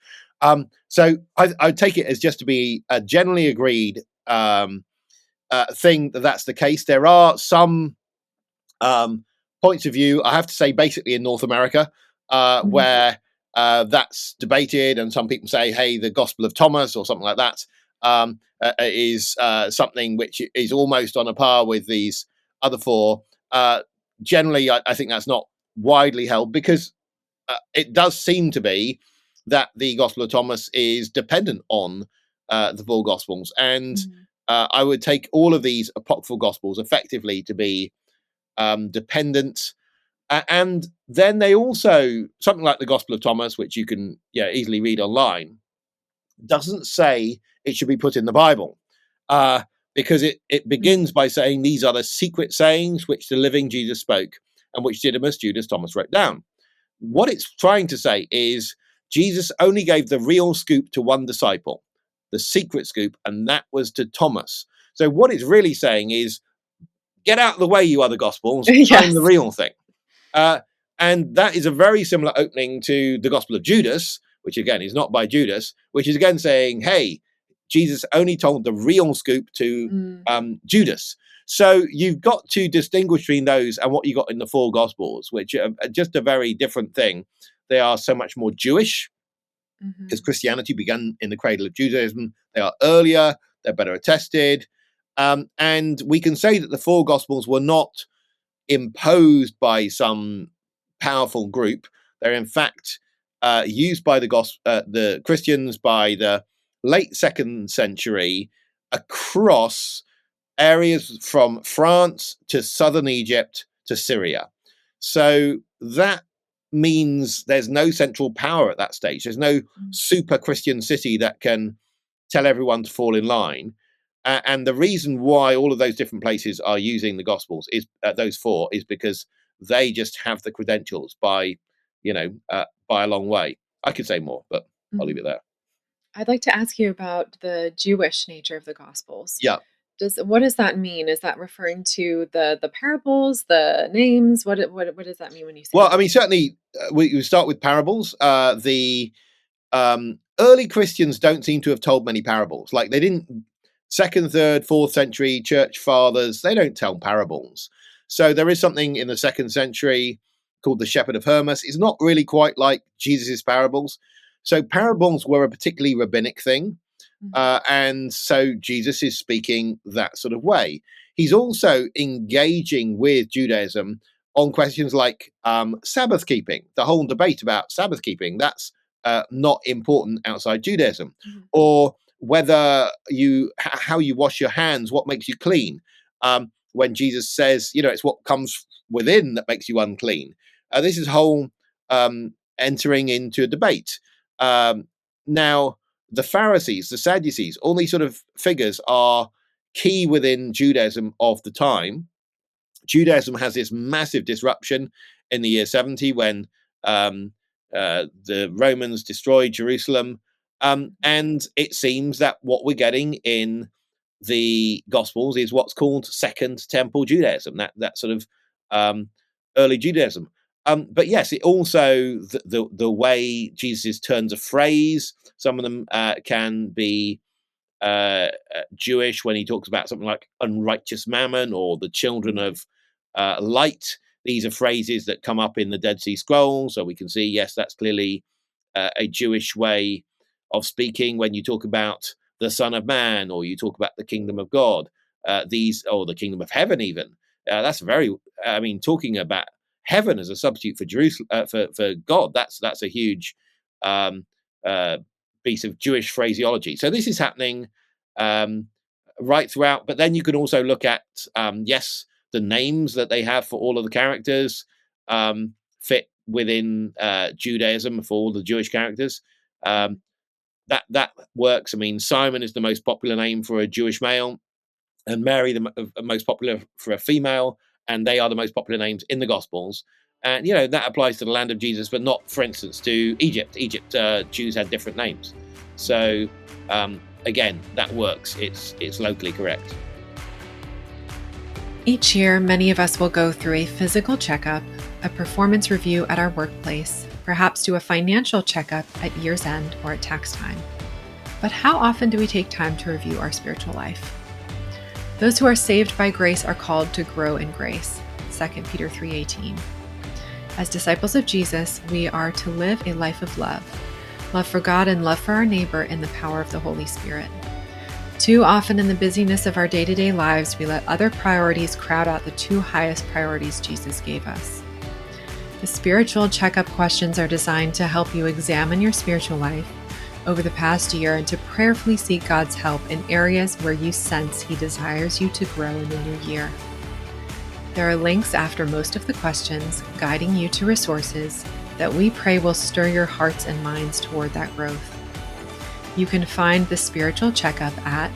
So I take it as just to be a generally agreed thing that that's the case. There are some um, points of view, I have to say, basically in North America, Mhm. where that's debated, and some people say, hey, the Gospel of Thomas or something like that is something which is almost on a par with these other four. Generally, I think that's not widely held because it does seem to be that the Gospel of Thomas is dependent on the four Gospels. And Mhm. I would take all of these apocryphal Gospels effectively to be dependent. And then they also, something like the Gospel of Thomas, which you can easily read online, doesn't say it should be put in the Bible. Because it begins Mhm. by saying these are the secret sayings which the living Jesus spoke and which Didymus Judas Thomas wrote down. What it's trying to say is Jesus only gave the real scoop to one disciple, the secret scoop, and that was to Thomas. So what it's really saying is get out of the way, you other gospels. I'm the Yes. real thing. Uh, and that is a very similar opening to the Gospel of Judas, which again is not by Judas, which is again saying, hey, Jesus only told the real scoop to Mm. Judas. So you've got to distinguish between those and what you got in the four Gospels, which are just a very different thing. They are so much more Jewish because Mhm. Christianity began in the cradle of Judaism. They are earlier, they're better attested. And we can say that the four Gospels were not imposed by some powerful group. They're in fact used by the Christians by the late second century across areas from France to southern Egypt to Syria. So that means there's no central power at that stage. There's no Mm. super Christian city that can tell everyone to fall in line. And the reason why all of those different places are using the Gospels is those four is because they just have the credentials by a long way. I could say more, but I'll leave Mhm. it there. I'd like to ask you about the Jewish nature of the Gospels. Yeah. What does that mean? Is that referring to the parables, the names? What does that mean when you say Well, I that? mean, certainly we start with parables. The early Christians don't seem to have told many parables. Like they didn't, second, third, fourth century church fathers, they don't tell parables. So there is something in the second century called the Shepherd of Hermas. It's not really quite like Jesus's parables. So parables were a particularly rabbinic thing. Mhm. And so Jesus is speaking that sort of way. He's also engaging with Judaism on questions like Sabbath keeping, the whole debate about Sabbath keeping. That's not important outside Judaism, Mhm. or whether how you wash your hands, what makes you clean. When Jesus says, it's what comes within that makes you unclean. This is whole entering into a debate. Now, the Pharisees, the Sadducees, all these sort of figures are key within Judaism of the time. Judaism has this massive disruption in the year 70 when the Romans destroyed Jerusalem. And it seems that what we're getting in the Gospels is what's called Second Temple Judaism, that sort of um, early Judaism. But yes, it also the way Jesus turns a phrase. Some of them can be Jewish when he talks about something like unrighteous mammon or the children Mhm. of light. These are phrases that come up in the Dead Sea Scrolls, so we can see yes, that's clearly a Jewish way of speaking. When you talk about the Son of Man or you talk about the kingdom of God, these or the kingdom of heaven, even that's very. I mean, talking about heaven as a substitute for Jerusalem for God, that's a huge um, uh, piece of Jewish phraseology. So this is happening um, right throughout. But then you can also look at yes, the names that they have for all of the characters fit within Judaism for all the Jewish characters. Um, Mhm. that works. I mean, Simon is the most popular name for a Jewish male, and Mary the most popular for a female, and they are the most popular names in the Gospels. And that applies to the land of Jesus, but not, for instance, to Egypt. Jews had different names. So again, that works. It's locally correct. Each year, many of us will go through a physical checkup, a performance review at our workplace, perhaps do a financial checkup at year's end or at tax time. But how often do we take time to review our spiritual life? Those who are saved by grace are called to grow in grace, 2 Peter 3:18. As disciples of Jesus, we are to live a life of love for God and love for our neighbor in the power of the Holy Spirit. Too often in the busyness of our day-to-day lives, we let other priorities crowd out the two highest priorities Jesus gave us. The spiritual checkup questions are designed to help you examine your spiritual life over the past year and to prayerfully seek God's help in areas where you sense He desires you to grow in the new year. There are links after most of the questions guiding you to resources that we pray will stir your hearts and minds toward that growth. You can find the spiritual checkup at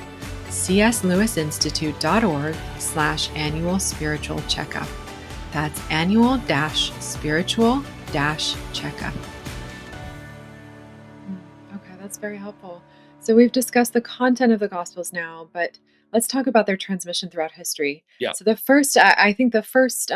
cslewisinstitute.org/annual spiritual checkup. That's annual-spiritual-checkup. Okay, that's very helpful. So we've discussed the content of the Gospels now, but let's talk about their transmission throughout history. Yeah. So I think the first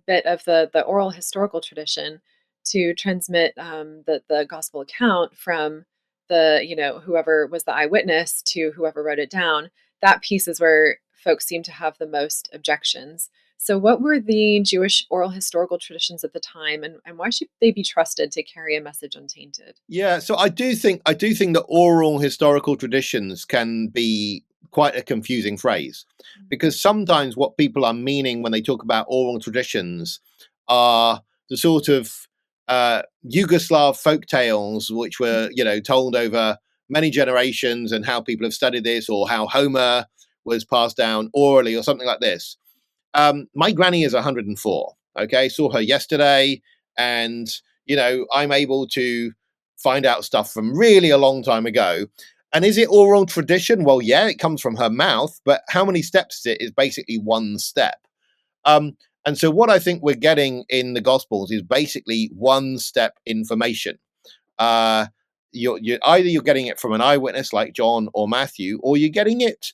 bit of the oral historical tradition to transmit the Gospel account from whoever was the eyewitness to whoever wrote it down, that piece is where folks seem to have the most objections. So what were the Jewish oral historical traditions at the time, and why should they be trusted to carry a message untainted? Yeah, so I do think that oral historical traditions can be quite a confusing phrase, because sometimes what people are meaning when they talk about oral traditions are the sort of Yugoslav folk tales which were told over many generations, and how people have studied this, or how Homer was passed down orally or something like this. My granny is 104. Okay, saw her yesterday, and I'm able to find out stuff from really a long time ago. And is it oral tradition? Well, yeah, it comes from her mouth, but how many steps is it? Is basically one step. And so what I think we're getting in the Gospels is basically one step information. You're either you're getting it from an eyewitness like John or Matthew, or you're getting it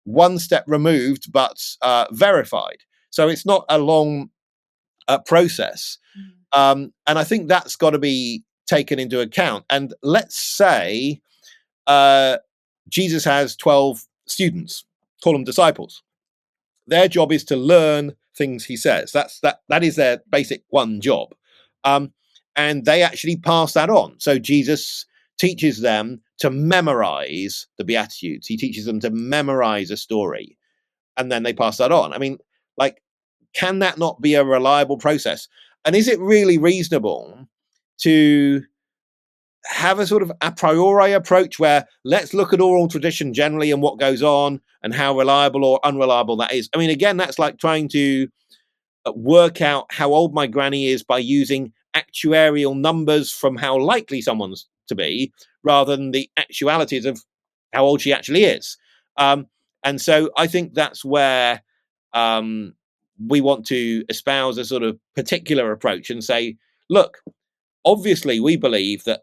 one step removed but verified. So it's not a long process. And I think that's got to be taken into account. And let's say Jesus has 12 students, call them disciples. Their job is to learn things he says. That is their basic one job. And they actually pass that on. So Jesus teaches them to memorize the Beatitudes. He teaches them to memorize a story, and then they pass that on. I mean, can that not be a reliable process? And is it really reasonable to have a sort of a priori approach where let's look at oral tradition generally and what goes on and how reliable or unreliable that is? I mean, again, that's like trying to work out how old my granny is by using actuarial numbers from how likely someone's to be, rather than the actualities of how old she actually is. And so I think that's where we want to espouse a sort of particular approach and say, look, obviously we believe that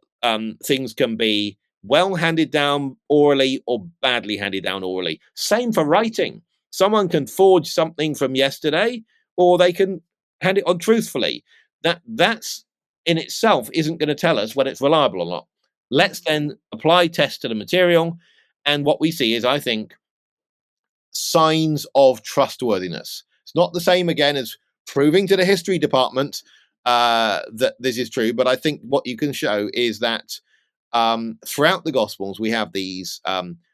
things can be well handed down orally or badly handed down orally. Same for writing. Someone can forge something from yesterday, or they can hand it on truthfully. That's in itself isn't going to tell us whether it's reliable or not. Let's then apply tests to the material, and what we see is, I think, signs of trustworthiness. It's not the same again as proving to the history department that this is true, but I think what you can show is that throughout the Gospels we have these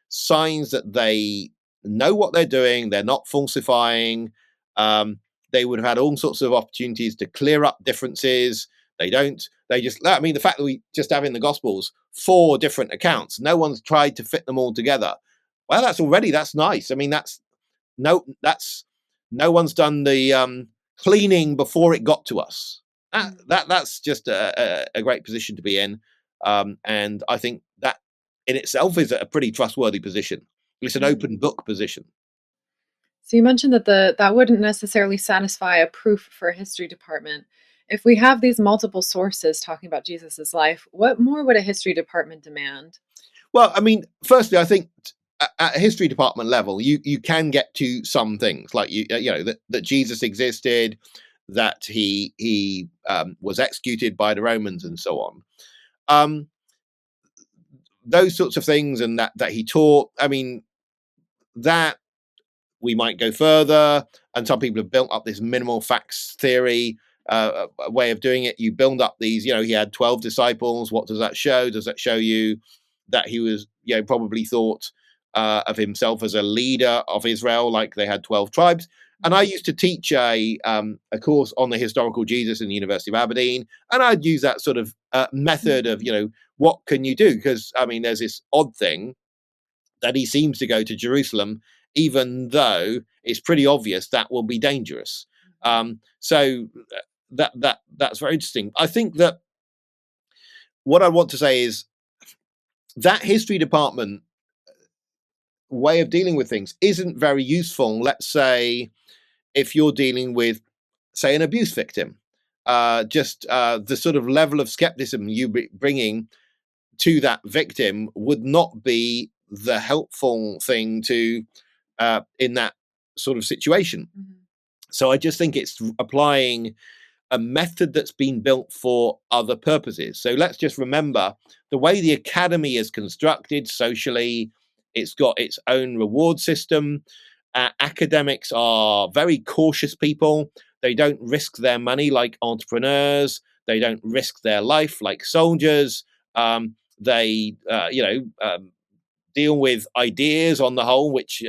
signs that they know what they're doing. They're not falsifying. They would have had all sorts of opportunities to clear up differences. They don't. They just. I mean, the fact that we just have in the Gospels 4 different accounts, no one's tried to fit them all together. Well, that's nice. I mean, that's no one's done the cleaning before it got to us. That's just a great position to be in, and I think that in itself is a pretty trustworthy position. It's an Mhm. open book position. So you mentioned that that wouldn't necessarily satisfy a proof for a history department. If we have these multiple sources talking about Jesus's life, what more would a history department demand? Well, I mean, firstly, I think at a history department level, you can get to some things like you know that Jesus existed, that he was executed by the Romans, and so on. Um, those sorts of things, and that he taught. I mean, that we might go further, and some people have built up this minimal facts theory a way of doing it. You build up these, he had 12 disciples. What does that show? Does that show you that he was, probably thought of himself as a leader of Israel, like they had 12 tribes? And I used to teach a course on the historical Jesus in the University of Aberdeen, and I'd use that sort of method of, what can you do? Because I mean, there's this odd thing that he seems to go to Jerusalem, even though it's pretty obvious that will be dangerous. So that's very interesting. I think that what I want to say is that history department way of dealing with things isn't very useful. Let's say if you're dealing with, say, an abuse victim, just the sort of level of skepticism you bringing to that victim would not be the helpful thing to in that sort of situation. Mhm. So I just think it's applying a method that's been built for other purposes. So let's just remember the way the academy is constructed socially, it's got its own reward system. Academics are very cautious people. They don't risk their money like entrepreneurs. They don't risk their life like soldiers. They, deal with ideas on the whole, which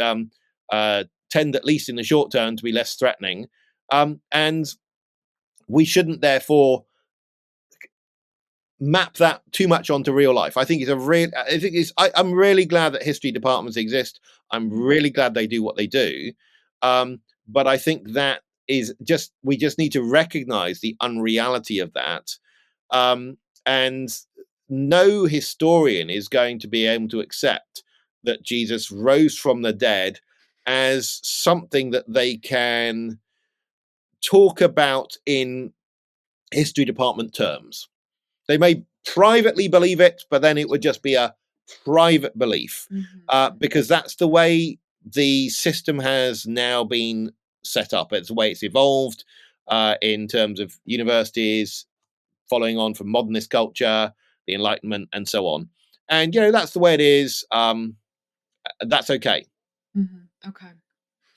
tend, at least in the short term, to be less threatening. And we shouldn't, therefore, map that too much onto real life. I think it's a real. I think it's. I'm really glad that history departments exist. I'm really glad they do what they do. But I think that is just we just need to recognize the unreality of that. And no historian is going to be able to accept that Jesus rose from the dead as something that they can talk about in history department terms. They may privately believe it, but then it would just be a private belief Mhm. because that's the way the system has now been set up. It's the way it's evolved in terms of universities, following on from modernist culture, the Enlightenment, and so on. And that's the way it is. That's okay. Mhm. Okay.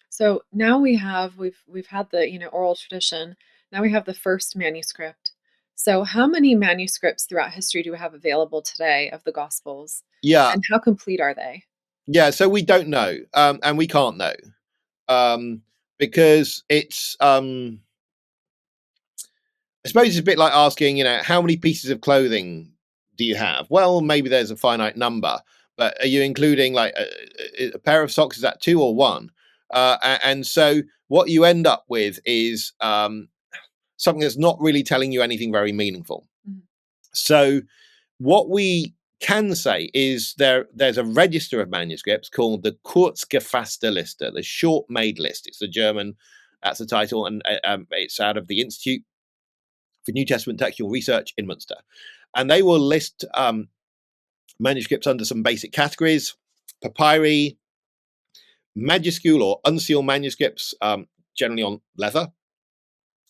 So now we've had the, oral tradition. Now we have the first manuscript. So how many manuscripts throughout history do we have available today of the Gospels? Yeah, And how complete are they? yeah. So we don't know, and we can't know um, because it's. I suppose it's a bit like asking, how many pieces of clothing do you have? Well, maybe there's a finite number, but are you including like a pair of socks? Is that two or one? And so what you end up with is something that's not really telling you anything very meaningful. Mhm. So what we can say is there's a register of manuscripts called the Kurzgefasste Liste, the short made list. It's the German, that's the title, and it's out of the Institute for New Testament Textual Research in Munster. And they will list manuscripts under some basic categories: papyri, majuscule or unsealed manuscripts, generally on leather.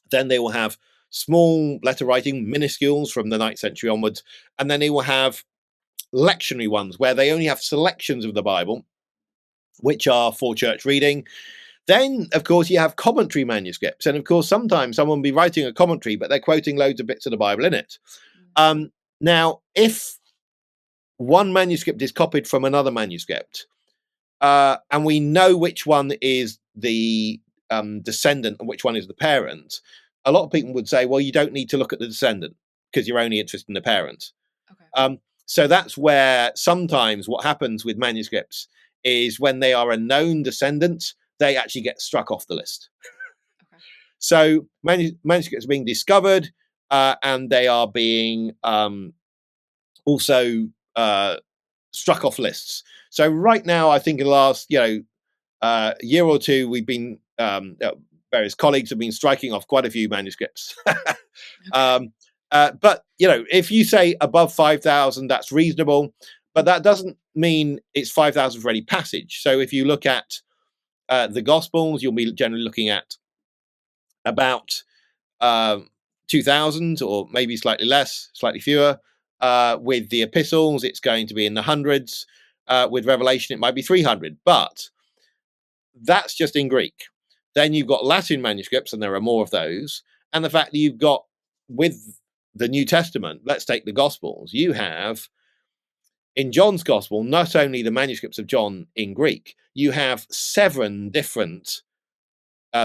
Then they will have small letter writing, minuscules from the 9th century onwards. And then they will have lectionary ones where they only have selections of the Bible, which are for church reading. Then, of course, you have commentary manuscripts. And of course, sometimes someone will be writing a commentary, but they're quoting loads of bits of the Bible in it. Now, if one manuscript is copied from another manuscript, and we know which one is the descendant and which one is the parent, a lot of people would say, well, you don't need to look at the descendant because you're only interested in the parent. Okay. So that's where sometimes what happens with manuscripts is when they are a known descendant, they actually get struck off the list. Okay. So manuscripts are being discovered, and they are being also struck off lists. So right now, I think in the last year or two, we've been various colleagues have been striking off quite a few manuscripts. Okay. um, but if you say above 5,000, that's reasonable. But that doesn't mean it's 5,000 for any passage. So if you look at the Gospels, you'll be generally looking at about um, 2,000 or maybe slightly less, slightly fewer. With the epistles, it's going to be in the hundreds. With Revelation, it might be 300. But that's just in Greek. Then you've got Latin manuscripts, and there are more of those. And the fact that you've got with the New Testament, let's take the Gospels, you have in John's Gospel, not only the manuscripts of John in Greek, you have 7 different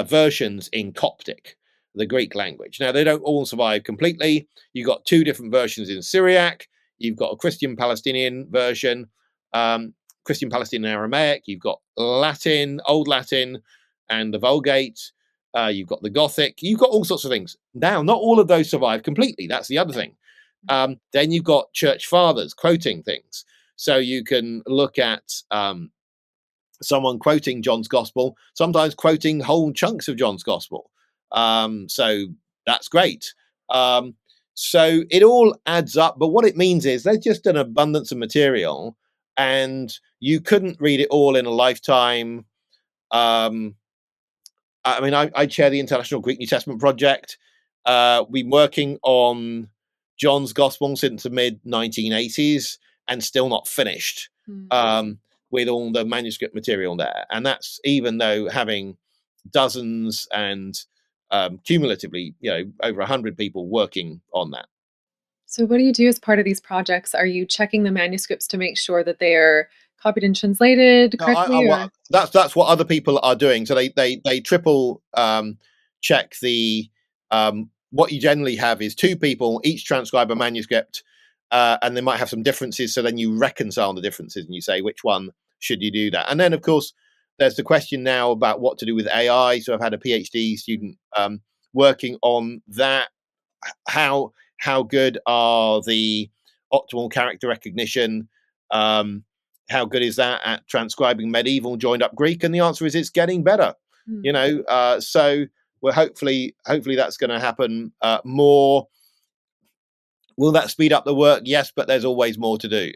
versions in Coptic, the Greek language. Now, they don't all survive completely. You've got 2 different versions in Syriac. You've got a Christian Palestinian version, Christian Palestinian Aramaic. You've got Latin, Old Latin, and the Vulgate. You've got the Gothic. You've got all sorts of things. Now, not all of those survive completely. That's the other thing. Then you've got church fathers quoting things. So you can look at someone quoting John's Gospel, sometimes quoting whole chunks of John's Gospel. So that's great. So it all adds up. But what it means is there's just an abundance of material, and you couldn't read it all in a lifetime. I mean, I chair the International Greek New Testament Project. We've been working on John's Gospel since the mid 1980s and still not finished. With all the manuscript material there. And that's even though having dozens and cumulatively, over 100 people working on that. So, what do you do as part of these projects? Are you checking the manuscripts to make sure that they are copied and translated No, correctly, or? that's what other people are doing. So they triple check the what you generally have is 2 people each transcribe a manuscript, and they might have some differences. So then you reconcile the differences and you say which one should you do that. And then of course there's the question now about what to do with AI. So I've had a PhD student working on that. How good are the optimal character recognition? How good is that at transcribing medieval joined up Greek? And the answer is it's getting better. So we're hopefully that's going to happen more. Will that speed up the work? Yes, but there's always more to do.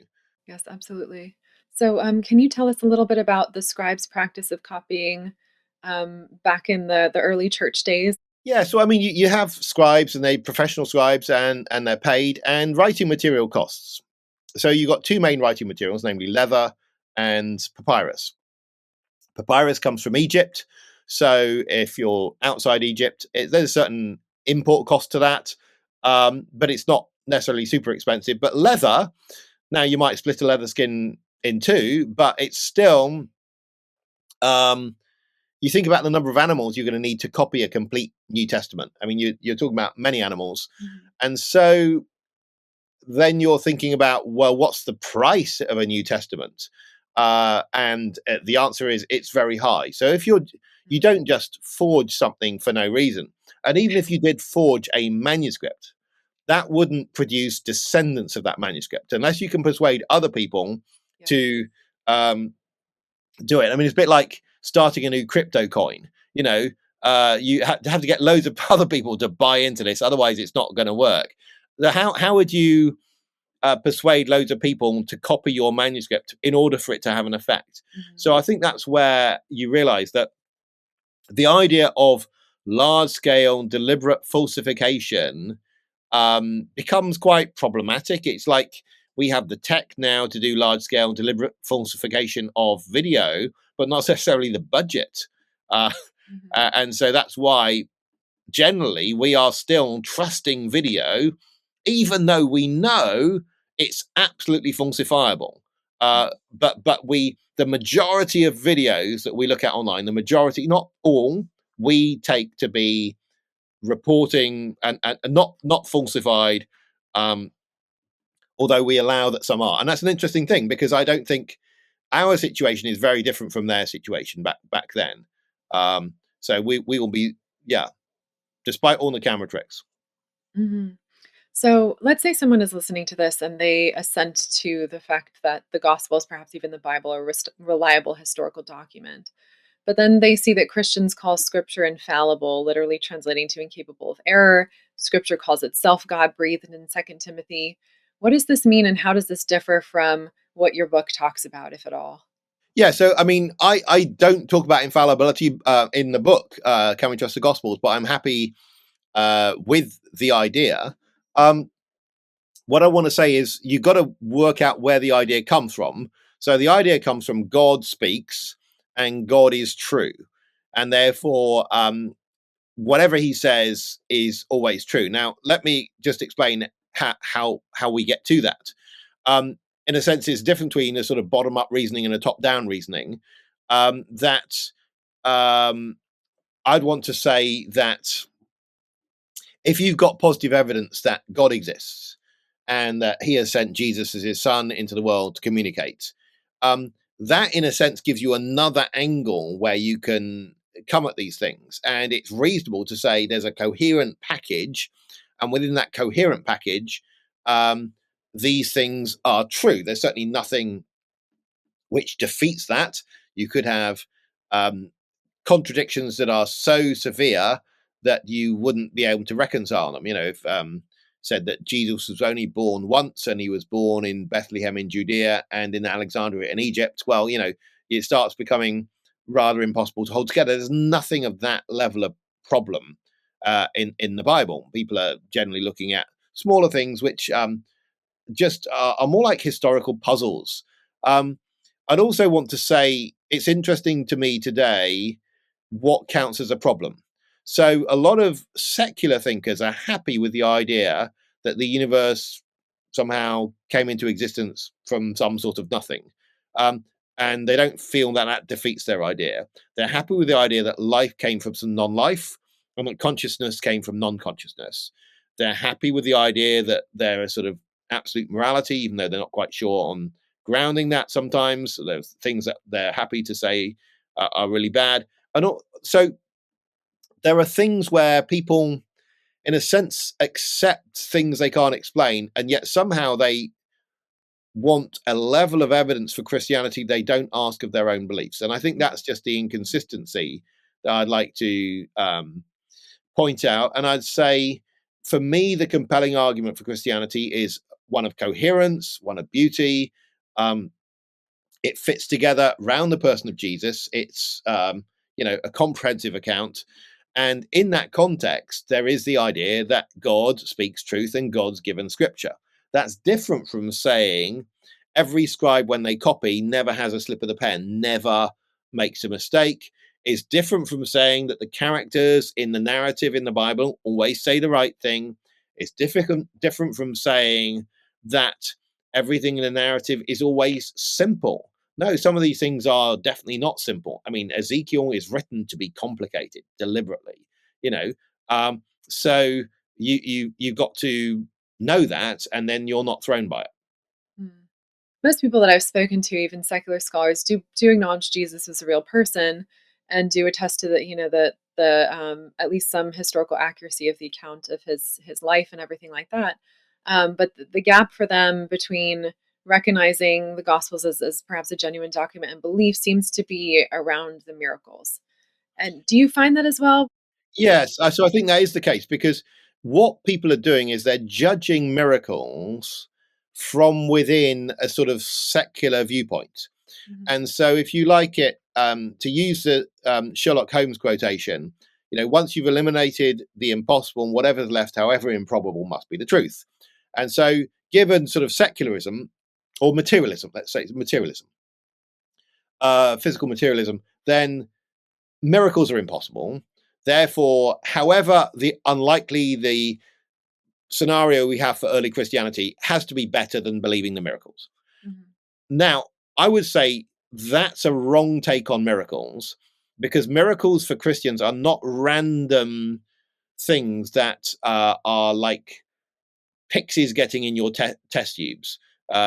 Yes, absolutely. So, can you tell us a little bit about the scribes' practice of copying back in the early church days? Yeah, so I mean, you have scribes, and they professional scribes, and they're paid, and writing material costs. So you've got 2 main writing materials, namely leather and papyrus. Papyrus comes from Egypt, so if you're outside Egypt, there's a certain import cost to that, but it's not necessarily super expensive. But leather, now you might split a leather skin in 2, but it's still you think about the number of animals you're going to need to copy a complete New Testament. I mean, you're talking about many animals. And so then you're thinking about, well, what's the price of a New Testament? And the answer is it's very high. So if you don't just forge something for no reason. And even if you did forge a manuscript, that wouldn't produce descendants of that manuscript unless you can persuade other people to do it. I mean, it's a bit like starting a new crypto coin. You have to get loads of other people to buy into this, otherwise it's not going to work. How would you persuade loads of people to copy your manuscript in order for it to have an effect? So I think that's where you realize that the idea of large scale deliberate falsification becomes quite problematic. It's like we have the tech now to do large scale deliberate falsification of video, but not necessarily the budget. And so that's why generally we are still trusting video, even though we know it's absolutely falsifiable. But the majority of videos that we look at online, the majority, not all, we take to be reporting and not falsified, although we allow that some are. And that's an interesting thing, because I don't think our situation is very different from their situation back then. So we will be, despite all the camera tricks. hmm So let's say someone is listening to this and they assent to the fact that the Gospels, perhaps even the Bible, are a reliable historical document. But then they see that Christians call Scripture infallible, literally translating to incapable of error. Scripture calls itself God breathed in Second Timothy. What does this mean, and how does this differ from what your book talks about, if at all? Yeah, so I mean, I don't talk about infallibility in the book, Can We Trust the Gospels, but I'm happy with the idea. Um, what I want to say is you got to work out where the idea comes from. So the idea comes from God speaks and God is true. And therefore, whatever he says is always true. Now, let me just explain how we get to that. Um, in a sense, it's different between a sort of bottom up reasoning and a top down reasoning. That I'd want to say that if you've got positive evidence that God exists and that he has sent Jesus as his son into the world to communicate, um, that in a sense gives you another angle where you can come at these things. And it's reasonable to say there's a coherent package, and within that coherent package, um, these things are true. There's certainly nothing which defeats that. You could have um, contradictions that are so severe that you wouldn't be able to reconcile them. You know, if said that Jesus was only born once and he was born in Bethlehem in Judea and in Alexandria in Egypt, well, you know, it starts becoming rather impossible to hold together. There's nothing of that level of problem in the Bible. People are generally looking at smaller things which just are more like historical puzzles. Um, I'd also want to say it's interesting to me today what counts as a problem. So a lot of secular thinkers are happy with the idea that the universe somehow came into existence from some sort of nothing. Um, and they don't feel that that defeats their idea. They're happy with the idea that life came from some non life and that consciousness came from non consciousness. They're happy with the idea that there are sort of absolute morality, even though they're not quite sure on grounding that sometimes. So there's things that they're happy to say are really bad. And so there are things where people, in a sense, accept things they can't explain, and yet somehow they want a level of evidence for Christianity they don't ask of their own beliefs. And I think that's just the inconsistency that I'd like to point out. And I'd say, for me, the compelling argument for Christianity is one of coherence, one of beauty. Um, it fits together around the person of Jesus. It's a comprehensive account, and in that context, there is the idea that God speaks truth and God's given scripture. That's different from saying every scribe, when they copy, never has a slip of the pen, never makes a mistake. Is different from saying that the characters in the narrative in the Bible always say the right thing. It's different from saying that everything in the narrative is always simple. No, some of these things are definitely not simple. I mean, Ezekiel is written to be complicated deliberately, you know. Um, so you've got to know that, and then you're not thrown by it. Hmm. Most people that I've spoken to, even secular scholars, do acknowledge Jesus as a real person, and do attest to the at least some historical accuracy of the account of his life and everything like that. But the gap for them between recognizing the Gospels as perhaps a genuine document and belief seems to be around the miracles. And do you find that as well? Yes, so I think that is the case because what people are doing is they're judging miracles from within a sort of secular viewpoint. Mhm. And so, if you like it, to use the Sherlock Holmes quotation, you know, once you've eliminated the impossible and whatever's left, however improbable, must be the truth. And so, given sort of secularism or materialism, let's say materialism, physical materialism, then miracles are impossible. Therefore, however unlikely the scenario we have for early Christianity has to be better than believing the miracles. Mhm. Now, I would say that's a wrong take on miracles because miracles for Christians are not random things that are like pixies getting in your test tubes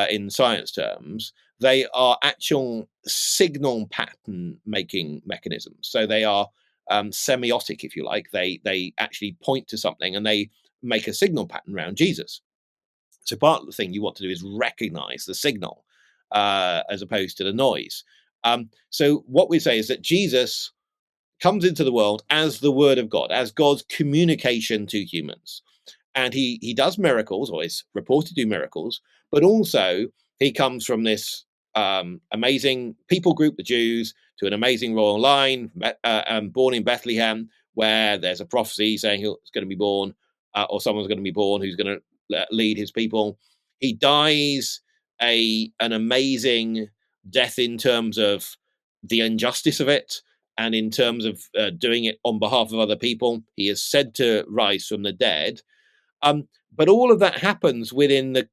in science terms. They are actual signal pattern making mechanisms. So they are semiotic, if you like. They actually point to something and they make a signal pattern around Jesus. So part of the thing you want to do is recognize the signal as opposed to the noise. So what we say is that Jesus comes into the world as the Word of God, as God's communication to humans. And he does miracles, or is reported to do miracles, but also he comes from this amazing people group, the Jews, to an amazing royal line, born in Bethlehem, where there's a prophecy saying he's going to be born, or someone's going to be born who's going to lead his people. He dies an amazing death in terms of the injustice of it, and in terms of doing it on behalf of other people. He is said to rise from the dead. But all of that happens within the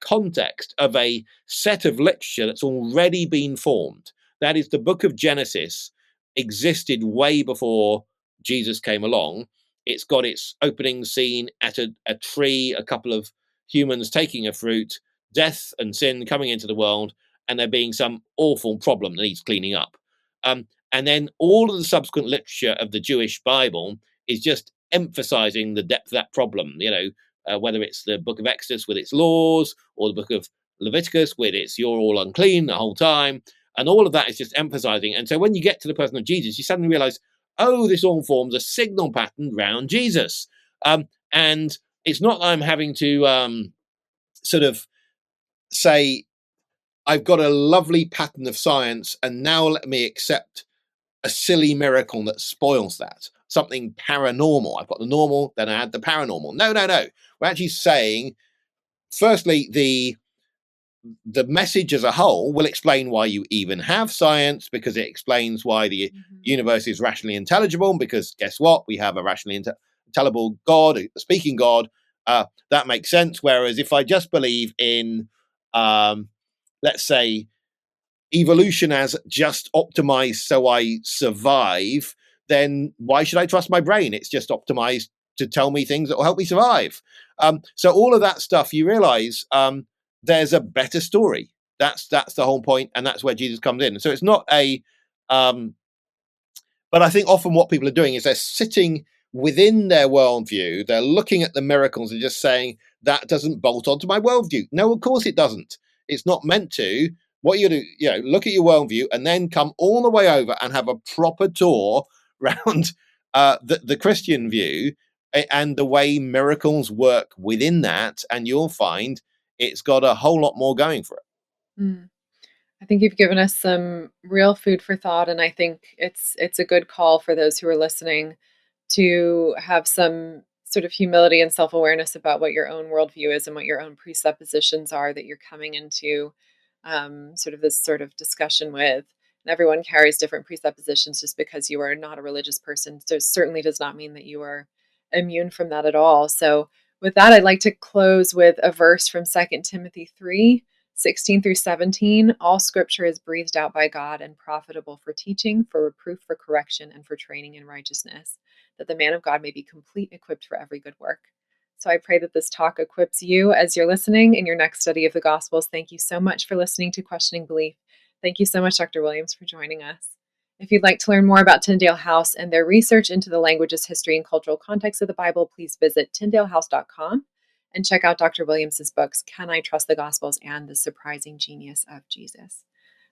context of a set of literature that's already been formed. That is, the book of Genesis existed way before Jesus came along. It's got its opening scene at a tree, a couple of humans taking a fruit, death and sin coming into the world, and there being some awful problem that needs cleaning up. And then all of the subsequent literature of the Jewish Bible is just emphasizing the depth of that problem. Whether it's the book of Exodus with its laws, or the book of Leviticus with its "you're all unclean" the whole time, and all of that is just emphasizing. And so when you get to the person of Jesus, you suddenly realize, oh, this all forms a signal pattern around Jesus. And it's not that I'm having to sort of say, I've got a lovely pattern of science, and now let me accept a silly miracle that spoils that. Something paranormal. I've got the normal, then I add the paranormal. No, no, no. We're actually saying, firstly, the message as a whole will explain why you even have science, because it explains why the universe is rationally intelligible, because guess what? We have a rationally intelligible God, a speaking God. That makes sense. Whereas if I just believe in, let's say, evolution as just optimized so I survive, then why should I trust my brain? It's just optimized to tell me things that will help me survive. So all of that stuff, you realize there's a better story. That's the whole point, and that's where Jesus comes in. So it's not a but I think often what people are doing is they're sitting within their worldview, they're looking at the miracles and just saying, that doesn't bolt onto my worldview. No, of course it doesn't. It's not meant to. What you do, look at your worldview and then come all the way over and have a proper tour around the Christian view and the way miracles work within that, and you'll find it's got a whole lot more going for it. Mm. I think you've given us some real food for thought, and I think it's a good call for those who are listening to have some sort of humility and self-awareness about what your own worldview is and what your own presuppositions are that you're coming into sort of this sort of discussion with. And everyone carries different presuppositions. Just because you are not a religious person, so certainly does not mean that you are immune from that at all. So with that, I'd like to close with a verse from 2 Timothy 3:16-17. All scripture is breathed out by God and profitable for teaching, for reproof, for correction, and for training in righteousness, that the man of God may be complete, equipped for every good work. So I pray that this talk equips you as you're listening in your next study of the Gospels. Thank you so much for listening to Questioning Belief. Thank you so much, Dr. Williams, for joining us. If you'd like to learn more about Tyndale House and their research into the languages, history, and cultural context of the Bible, please visit tyndalehouse.com and check out Dr. Williams's books, Can I Trust the Gospels and The Surprising Genius of Jesus.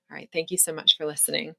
All right, thank you so much for listening.